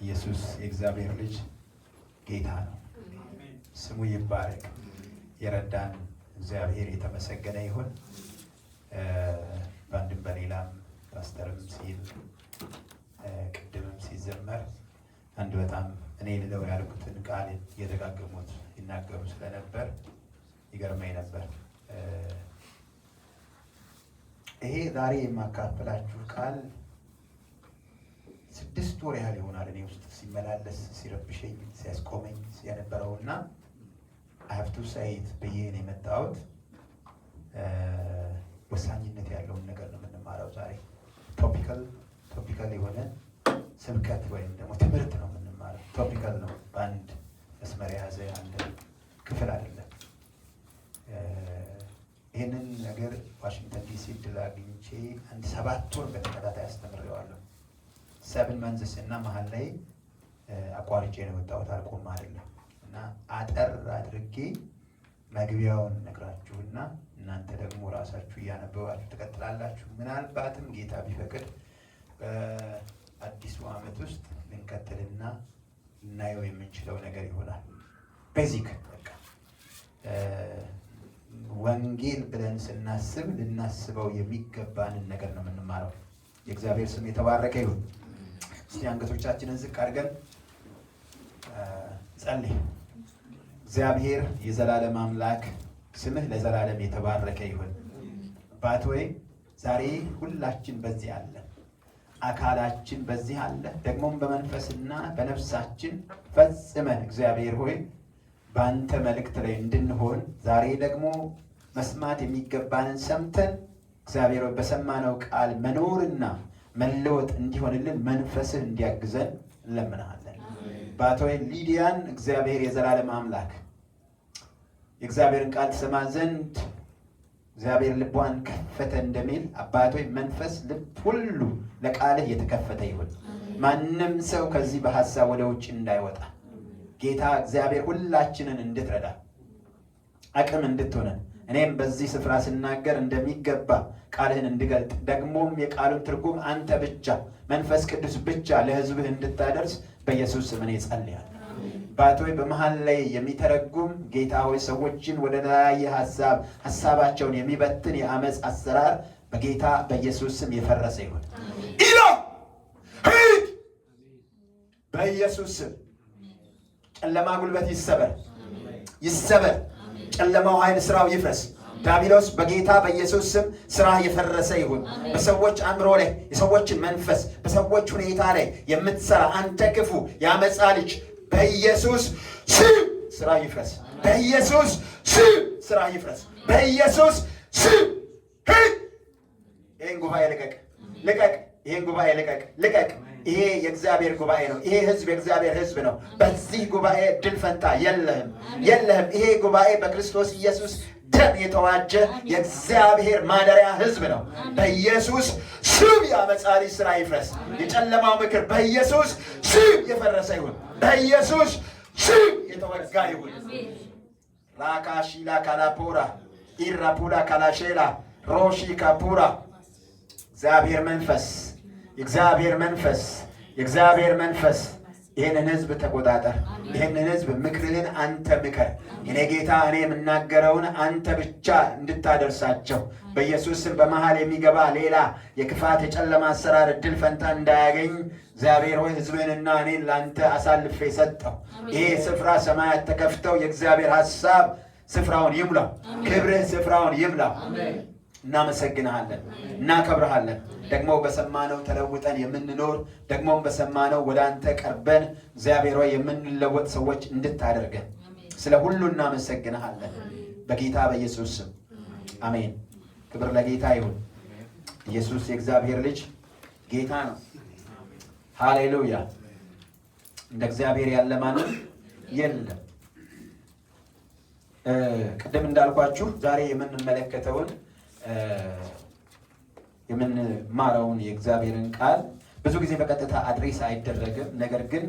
ኢየሱስ የእግዚአብሔር ልጅ ጌታ ነው። ስሙ ይባረክ። የረዳን እግዚአብሔር የተመሰገነ ይሁን። በአንድም በሌላም ፓስተርም ሲል ቅድምም ሲዘመር አንድ በጣም እኔ ልለው ያልኩትን ቃል እየደጋገሙት ይናገሩ ስለነበር ይገርመኝ ነበር። ይሄ ዛሬ የማካፈላችሁ ቃል 6 ወር ያህል ይሆናል እኔ ውስጥ ሲመላለስ ሲረብሸኝ ሲያስቆመኝ የነበረውና I have to say it ብዬ ነው የመጣሁት። ወሳኝነት ያለውን ነገር ነው የምንማረው ዛሬ። ቶፒካል የሆነ ስብከት ወይም ደግሞ ትምህርት ነው የምንማረው። ቶፒካል ነው፣ በአንድ መስመር የያዘ አንድ ክፍል አይደለም። ይህንን ነገር ዋሽንግተን ዲሲ ድል አግኝቼ አንድ 7 ወር በተከታታይ አስተምሬዋለሁ። 7 months እና መሀል ላይ አቋርጬ ነው የወጣሁት፣ አልቆም አይደለም። እና አጠር አድርጌ መግቢያውን ነግራችሁና እናንተ ደግሞ ራሳችሁ እያነበባችሁ ትቀጥላላችሁ። ምናልባትም ጌታ ቢፈቅድ በአዲሱ ዓመት ውስጥ ልንቀጥልና ልናየው የምንችለው ነገር ይሆናል። ቤዚክ በቃ ወንጌል ብለን ስናስብ ልናስበው የሚገባንን ነገር ነው የምንማረው። የእግዚአብሔር ስም የተባረከ ይሁን። እስቲ አንገቶቻችንን ዝቅ አድርገን ጸልይ። እግዚአብሔር የዘላለም አምላክ ስምህ ለዘላለም የተባረከ ይሁን። አባት ሆይ ዛሬ ሁላችን በዚህ አለ፣ አካላችን በዚህ አለ፣ ደግሞም በመንፈስና በነፍሳችን ፈጽመን እግዚአብሔር ሆይ በአንተ መልእክት ላይ እንድንሆን ዛሬ ደግሞ መስማት የሚገባንን ሰምተን እግዚአብሔር ሆይ በሰማነው ቃል መኖርና መለወጥ እንዲሆንልን መንፈስህ እንዲያግዘን እንለምናለን። አባት ሆይ ሊዲያን እግዚአብሔር የዘላለም አምላክ የእግዚአብሔርን ቃል ትሰማ ዘንድ እግዚአብሔር ልቧን ከፈተ እንደሚል አባት ሆይ መንፈስ ልብ ሁሉ ለቃልህ የተከፈተ ይሁን። ማንም ሰው ከዚህ በሐሳብ ወደ ውጭ እንዳይወጣ ጌታ እግዚአብሔር ሁላችንን እንድትረዳ አቅም እንድትሆነን እኔም በዚህ ስፍራ ስናገር እንደሚገባ ቃልህን እንድገልጥ ደግሞም የቃሉን ትርጉም አንተ ብቻ መንፈስ ቅዱስ ብቻ ለሕዝብህ እንድታደርስ በኢየሱስ ስም እኔ ጸልያለሁ። አባት ሆይ በመሃል ላይ የሚተረጉም ጌታ ሆይ ሰዎችን ወደ ተለያየ ሐሳባቸውን የሚበትን የአመፅ አሰራር በጌታ በኢየሱስ ስም የፈረሰ ይሁን። ኢሎ ሂድ በኢየሱስ ስም። ጨለማ ጉልበት ይሰበር። ጨለማው ኃይል ስራው ይፍረስ። ዲያብሎስ በጌታ በኢየሱስ ስም ስራ የፈረሰ ይሁን። በሰዎች አእምሮ ላይ የሰዎችን መንፈስ በሰዎች ሁኔታ ላይ የምትሰራ አንተ ክፉ የአመፃ ልጅ በኢየሱስ ስም ስራ ይፍረስ። በኢየሱስ ስም ስራ ይፍረስ። በኢየሱስ ስም ይሄን ጉባኤ ልቀቅ። ይሄን ጉባኤ ልቀቅ። ይሄ የእግዚአብሔር ጉባኤ ነው። ይሄ ህዝብ የእግዚአብሔር ህዝብ ነው። በዚህ ጉባኤ ድል ፈንታ የለህም። ይሄ ጉባኤ በክርስቶስ ኢየሱስ ደም የተዋጀ የእግዚአብሔር ማደሪያ ህዝብ ነው። በኢየሱስ ስም የአመፃ ልጅ ስራ ይፍረስ። የጨለማው ምክር በኢየሱስ ስም የፈረሰ ይሁን። በኢየሱስ ስም የተወጋ ይሁን። ራካሺላ ካላፖራ ኢራፑላ ካላሼላ ሮሺ ካፑራ የእግዚአብሔር መንፈስ ይህንን ህዝብ ተቆጣጠር። ይህንን ህዝብ ምክርህን አንተ ምከር። እኔ ጌታ እኔ የምናገረውን አንተ ብቻ እንድታደርሳቸው በኢየሱስ ስም በመሃል የሚገባ ሌላ የክፋት የጨለማ አሰራር እድል ፈንታ እንዳያገኝ እግዚአብሔር ሆይ ህዝብህንና እኔን ለአንተ አሳልፌ ሰጠው። ይሄ ስፍራ ሰማያት ተከፍተው የእግዚአብሔር ሐሳብ ስፍራውን ይሙላው። ክብርህ ስፍራውን ይሙላው። እናመሰግንሃለን፣ እናከብርሃለን። ደግሞ በሰማነው ተለውጠን የምንኖር ደግሞም በሰማነው ወደ አንተ ቀርበን እግዚአብሔር ሆይ የምንለወጥ ሰዎች እንድታደርገን ስለ ሁሉ እናመሰግንሃለን። በጌታ በኢየሱስ ስም አሜን። ክብር ለጌታ ይሁን። ኢየሱስ የእግዚአብሔር ልጅ ጌታ ነው። ሃሌሉያ። እንደ እግዚአብሔር ያለ ማንም የለም። ቅድም እንዳልኳችሁ ዛሬ የምንመለከተውን የምንማረውን የእግዚአብሔርን ቃል ብዙ ጊዜ በቀጥታ አድሬስ አይደረግም። ነገር ግን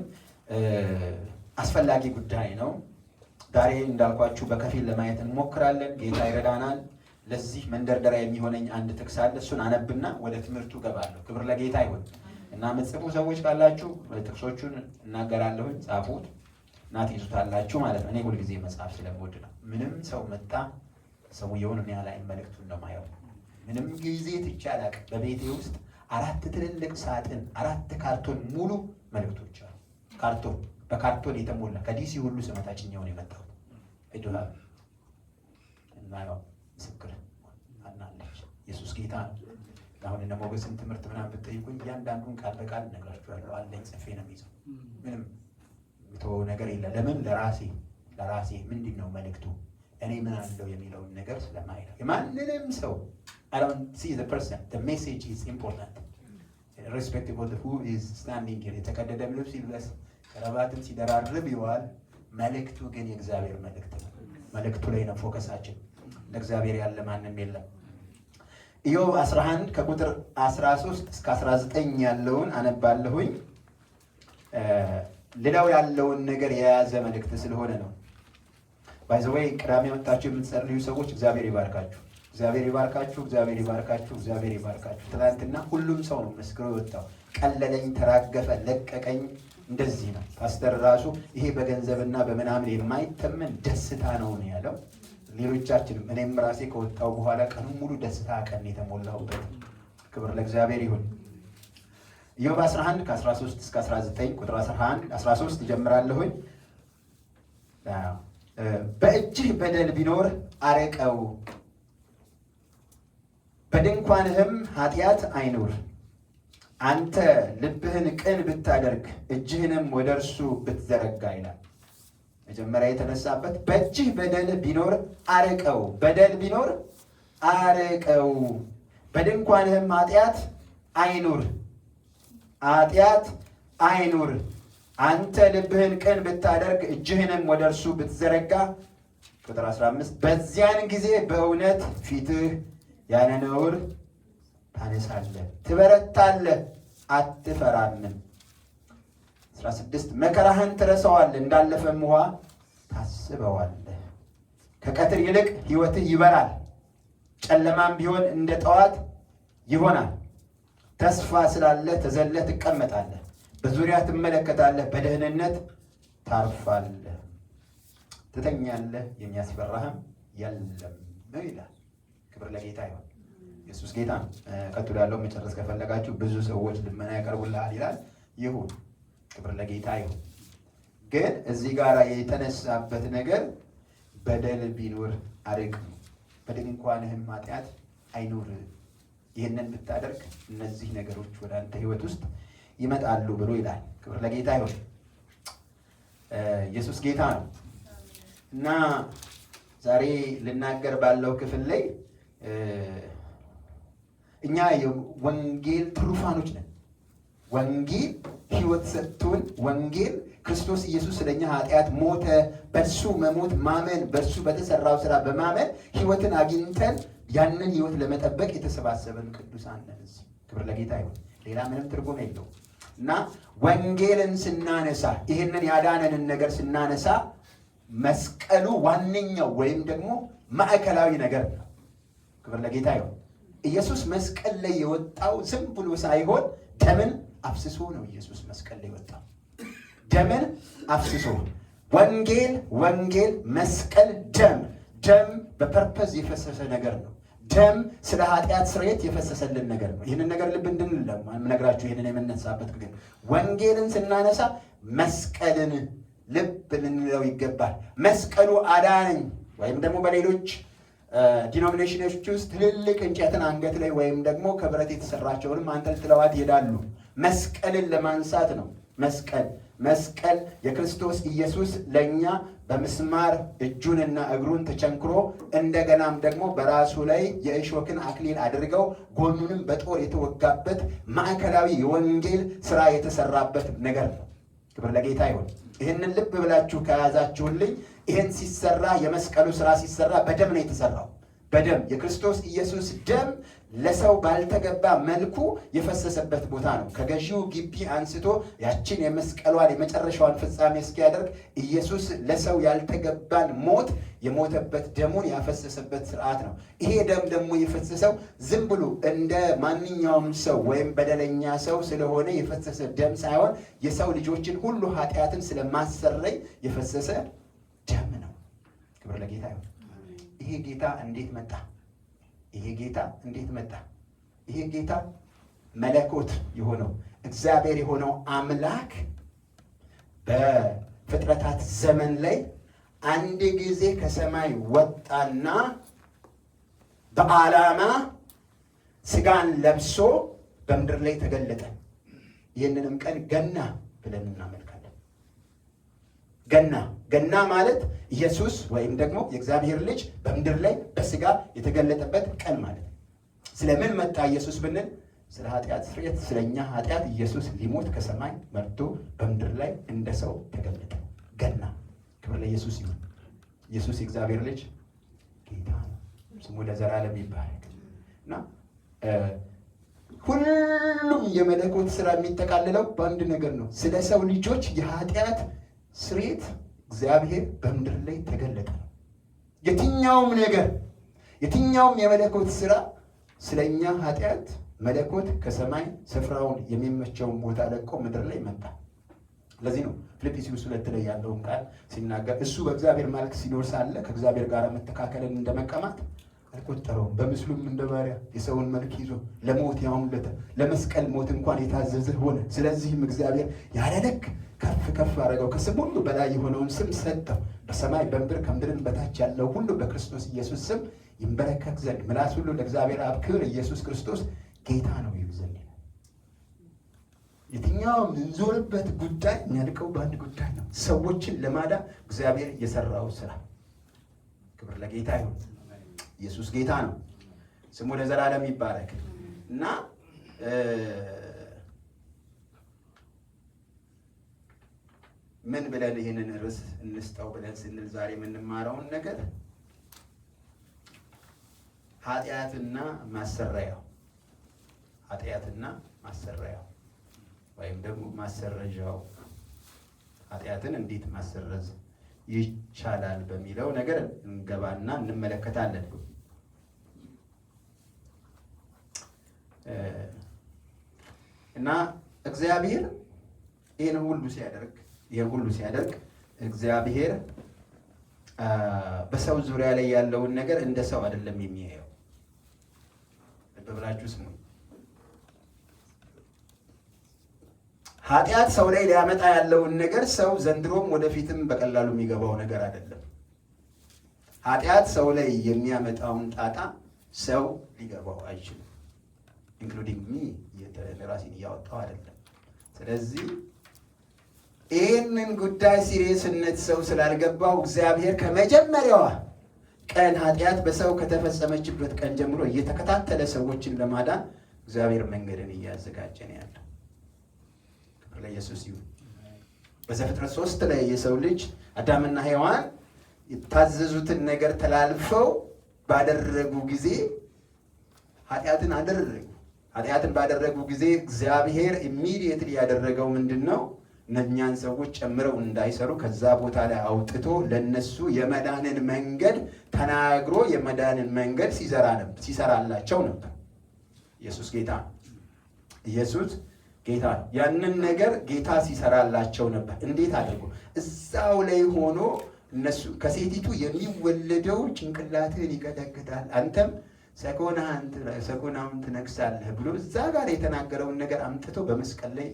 አስፈላጊ ጉዳይ ነው። ዛሬ እንዳልኳችሁ በከፊል ለማየት እንሞክራለን። ጌታ ይረዳናል። ለዚህ መንደርደሪያ የሚሆነኝ አንድ ጥቅስ አለ። እሱን አነብና ወደ ትምህርቱ ገባለሁ። ክብር ለጌታ ይሁን። እና የምትጽፉ ሰዎች ካላችሁ ጥቅሶቹን እናገራለሁኝ፣ ጻፉት እና ትይዙታላችሁ ማለት ነው። እኔ ሁልጊዜ መጽሐፍ ስለምወድ ነው። ምንም ሰው መጣ ሰውየውን እኔ ላይ መልእክቱን ነው የማየው። ምንም ጊዜ ትቼ አላውቅም። በቤቴ ውስጥ 4 ትልልቅ ሳጥን 4 ካርቶን ሙሉ መልእክቶች አሉ። ካርቶን በካርቶን የተሞላ ከዲሲ ሁሉ ስመጣ ጭኛውን የመጣሁት እዱላ እና ያው ምስክር አናለች። ኢየሱስ ጌታ ነው። አሁን እነ ሞገስን ትምህርት ምናምን ብትጠይቁኝ እያንዳንዱን ቃል በቃል እነግራችኋለሁ። አለኝ ጽፌ ነው የሚይዘው። ምንም የተወው ነገር የለ። ለምን ለራሴ ምንድን ነው መልእክቱ እኔ ምን አለው የሚለውን ነገር ስለማይል የማንንም ሰው I don't see the person. The message is important. Irrespective of who is standing here. የተቀደደም ልብስ ይልበስ ከረባትም ሲደራርብ ይዋል፣ መልእክቱ ግን የእግዚአብሔር መልእክት ነው። መልእክቱ ላይ ነው ፎከሳችን። ለእግዚአብሔር ያለ ማንም የለም። ኢዮብ 11 ከቁጥር 13 እስከ 19 ያለውን አነባለሁኝ። ሌላው ያለውን ነገር የያዘ መልእክት ስለሆነ ነው። ባይ ዘ ዌይ ቅዳሜ መጣችሁ የምትጸልዩ ሰዎች እግዚአብሔር ይባርካችሁ። እግዚአብሔር ይባርካችሁ። እግዚአብሔር ይባርካችሁ። እግዚአብሔር ይባርካችሁ። ትናንትና ሁሉም ሰው ነው መስክሮ የወጣው። ቀለለኝ፣ ተራገፈ፣ ለቀቀኝ። እንደዚህ ነው ፓስተር ራሱ ይሄ በገንዘብና በምናምን የማይተመን ደስታ ነው ያለው። ሌሎቻችንም እኔም ራሴ ከወጣው በኋላ ቀኑ ሙሉ ደስታ ቀን የተሞላሁበት። ክብር ለእግዚአብሔር ይሁን። ኢዮብ 11 ከ13 እስከ 19 ቁጥር 13 ጀምራለሁኝ። በእጅህ በደል ቢኖር አርቀው፣ በድንኳንህም ኃጢአት አይኑር። አንተ ልብህን ቅን ብታደርግ እጅህንም ወደ እርሱ ብትዘረጋ ይላል። መጀመሪያ የተነሳበት በእጅህ በደል ቢኖር አርቀው፣ በደል ቢኖር አርቀው፣ በድንኳንህም ኃጢአት አይኑር፣ ኃጢአት አይኑር። አንተ ልብህን ቅን ብታደርግ እጅህንም ወደ እርሱ ብትዘረጋ። ቁጥር 15 በዚያን ጊዜ በእውነት ፊትህ ያለ ነውር ታነሳለህ፣ ትበረታለህ፣ አትፈራምም። 16 መከራህን ትረሳዋለህ፣ እንዳለፈም ውኃ ታስበዋለህ። ከቀትር ይልቅ ሕይወትህ ይበራል፣ ጨለማም ቢሆን እንደ ጠዋት ይሆናል። ተስፋ ስላለህ ተዘለህ ትቀመጣለህ፣ በዙሪያ ትመለከታለህ፣ በደህንነት ታርፋለህ። ትተኛለህ፣ የሚያስፈራህም የለም ይላል። ክብር ለጌታ ይሁን። ኢየሱስ ጌታ ነው። ቀጥሎ ያለው መጨረስ ከፈለጋችሁ ብዙ ሰዎች ልመና ያቀርቡልሃል ይላል። ይሁን፣ ክብር ለጌታ ይሁን። ግን እዚህ ጋር የተነሳበት ነገር በደል ቢኖር አርቅ ነው፣ በድንኳንህም ኃጢአት አይኑር። ይህንን ብታደርግ እነዚህ ነገሮች ወደ አንተ ህይወት ውስጥ ይመጣሉ ብሎ ይላል። ክብር ለጌታ ይሁን። ኢየሱስ ጌታ ነው እና ዛሬ ልናገር ባለው ክፍል ላይ እኛ የወንጌል ትሩፋኖች ነን። ወንጌል ህይወት ሰጥቶን፣ ወንጌል ክርስቶስ ኢየሱስ ስለኛ ኃጢአት ሞተ፣ በእርሱ መሞት ማመን፣ በእርሱ በተሰራው ስራ በማመን ህይወትን አግኝተን ያንን ህይወት ለመጠበቅ የተሰባሰበን ቅዱሳን ነን። ክብር ለጌታ ይሁን። ሌላ ምንም ትርጉም የለው እና ወንጌልን ስናነሳ፣ ይህንን ያዳነንን ነገር ስናነሳ መስቀሉ ዋነኛው ወይም ደግሞ ማዕከላዊ ነገር ነው። ክብር ለጌታ ይሁን። ኢየሱስ መስቀል ላይ የወጣው ዝም ብሎ ሳይሆን ደምን አፍስሶ ነው። ኢየሱስ መስቀል ላይ ወጣው ደምን አፍስሶ። ወንጌል፣ መስቀል፣ ደም በፐርፐዝ የፈሰሰ ነገር ነው። ደም ስለ ኃጢአት ስርየት የፈሰሰልን ነገር ነው። ይህንን ነገር ልብ እንድንል ነግራችሁ ይህንን የምነሳበት ግን ወንጌልን ስናነሳ መስቀልን ልብ ልንለው ይገባል። መስቀሉ አዳነኝ ወይም ደግሞ በሌሎች ዲኖሚኔሽኖች ውስጥ ትልልቅ እንጨትን አንገት ላይ ወይም ደግሞ ከብረት የተሰራቸውንም አንጠልጥለዋት ይሄዳሉ። መስቀልን ለማንሳት ነው። መስቀል የክርስቶስ ኢየሱስ ለእኛ በምስማር እጁንና እግሩን ተቸንክሮ እንደገናም ደግሞ በራሱ ላይ የእሾክን አክሊል አድርገው ጎኑንም በጦር የተወጋበት ማዕከላዊ የወንጌል ስራ የተሰራበት ነገር ነው። ክብር ለጌታ ይሁን። ይህንን ልብ ብላችሁ ከያዛችሁልኝ፣ ይህን ሲሰራ የመስቀሉ ስራ ሲሰራ በደም ነው የተሰራው። በደም የክርስቶስ ኢየሱስ ደም ለሰው ባልተገባ መልኩ የፈሰሰበት ቦታ ነው። ከገዢው ግቢ አንስቶ ያችን የመስቀሏን የመጨረሻዋን ፍጻሜ እስኪያደርግ ኢየሱስ ለሰው ያልተገባን ሞት የሞተበት ደሙን ያፈሰሰበት ስርዓት ነው። ይሄ ደም ደግሞ የፈሰሰው ዝም ብሎ እንደ ማንኛውም ሰው ወይም በደለኛ ሰው ስለሆነ የፈሰሰ ደም ሳይሆን የሰው ልጆችን ሁሉ ኃጢአትን ስለማሰረይ የፈሰሰ ደም ነው። ክብር ለጌታ ይሁን። ይሄ ጌታ እንዴት መጣ? ይሄ ጌታ እንዴት መጣ? ይሄ ጌታ መለኮት የሆነው እግዚአብሔር የሆነው አምላክ በፍጥረታት ዘመን ላይ አንድ ጊዜ ከሰማይ ወጣና በዓላማ ስጋን ለብሶ በምድር ላይ ተገለጠ። ይህንንም ቀን ገና ብለን እናመልካለን። ገና ማለት ኢየሱስ ወይም ደግሞ የእግዚአብሔር ልጅ በምድር ላይ በስጋ የተገለጠበት ቀን ማለት ነው። ስለምን መጣ ኢየሱስ ብንል ስለ ኃጢአት ስርየት፣ ስለኛ ኃጢአት ኢየሱስ ሊሞት ከሰማይ መጥቶ በምድር ላይ እንደ ሰው ተገለጠ። ገና ክብር ለኢየሱስ ይሁን። ኢየሱስ የእግዚአብሔር ልጅ ጌታ ነው። ስሙ ለዘላለም ይባረክ እና ሁሉም የመለኮት ስራ የሚጠቃልለው በአንድ ነገር ነው። ስለ ሰው ልጆች የኃጢአት ስርየት እግዚአብሔር በምድር ላይ ተገለጠ ነው። የትኛውም ነገር የትኛውም የመለኮት ስራ ስለኛ ኃጢአት መለኮት ከሰማይ ስፍራውን የሚመቸውን ቦታ ለቆ ምድር ላይ መጣ። ለዚህ ነው ፊልጵስዩስ 2 ላይ ያለውን ቃል ሲናገር እሱ በእግዚአብሔር መልክ ሲኖር ሳለ ከእግዚአብሔር ጋር መተካከልን እንደመቀማት አልቆጠረውም፣ በምስሉም እንደ ባሪያ የሰውን መልክ ይዞ ለሞት ያውም ለመስቀል ሞት እንኳን የታዘዘ ሆነ። ስለዚህም እግዚአብሔር ያለ ልክ ከፍ ከፍ አደረገው፣ ከስም ሁሉ በላይ የሆነውን ስም ሰጠው። በሰማይ በምድር ከምድርን በታች ያለው ሁሉ በክርስቶስ ኢየሱስ ስም ይንበረከክ ዘንድ ምላስ ሁሉ ለእግዚአብሔር አብ ክብር ኢየሱስ ክርስቶስ ጌታ ነው ይል ዘንድ። የትኛውም እንዞርበት ጉዳይ የሚያልቀው በአንድ ጉዳይ ነው፣ ሰዎችን ለማዳን እግዚአብሔር የሰራው ስራ። ክብር ለጌታ ይሁን። ኢየሱስ ጌታ ነው። ስሙ ለዘላለም ይባረክ እና ምን ብለን ይህንን ርዕስ እንስጠው ብለን ስንል ዛሬ የምንማረውን ነገር ኃጢአትና ማሰረያው ወይም ደግሞ ማሰረጃው ኃጢአትን እንዴት ማሰረዝ ይቻላል በሚለው ነገር እንገባና እንመለከታለን። እና እግዚአብሔር ይህን ሁሉ ሲያደርግ እግዚአብሔር በሰው ዙሪያ ላይ ያለውን ነገር እንደ ሰው አይደለም የሚያየው። ልብ ብላችሁ ስሙ። ኃጢአት ሰው ላይ ሊያመጣ ያለውን ነገር ሰው ዘንድሮም ወደፊትም በቀላሉ የሚገባው ነገር አይደለም። ኃጢአት ሰው ላይ የሚያመጣውን ጣጣ ሰው ሊገባው አይችልም። ኢንክሉዲንግ ሚ ራሴን እያወጣው አይደለም። ስለዚህ ይህንን ጉዳይ ሲሪየስነት ሰው ስላልገባው እግዚአብሔር ከመጀመሪያዋ ቀን ኃጢአት በሰው ከተፈጸመችበት ቀን ጀምሮ እየተከታተለ ሰዎችን ለማዳን እግዚአብሔር መንገድን እያዘጋጀ ነው ያለው። ለኢየሱስ ይሁን። በዘፍጥረት 3 ላይ የሰው ልጅ አዳምና ሔዋን የታዘዙትን ነገር ተላልፈው ባደረጉ ጊዜ ኃጢአትን አደረጉ። ኃጢአትን ባደረጉ ጊዜ እግዚአብሔር ኢሚዲየትሊ ያደረገው ምንድነው? እነኛን ሰዎች ጨምረው እንዳይሰሩ ከዛ ቦታ ላይ አውጥቶ ለነሱ የመዳንን መንገድ ተናግሮ የመዳንን መንገድ ሲሰራላቸው ነበር። ኢየሱስ ጌታ ኢየሱስ ጌታ ያንን ነገር ጌታ ሲሰራላቸው ነበር። እንዴት አድርጎ? እዛው ላይ ሆኖ እነሱ ከሴቲቱ የሚወለደው ጭንቅላትህን ይቀጠቅጣል፣ አንተም ሰኮናውን ትነግሳለህ ብሎ እዛ ጋር የተናገረውን ነገር አምጥቶ በመስቀል ላይ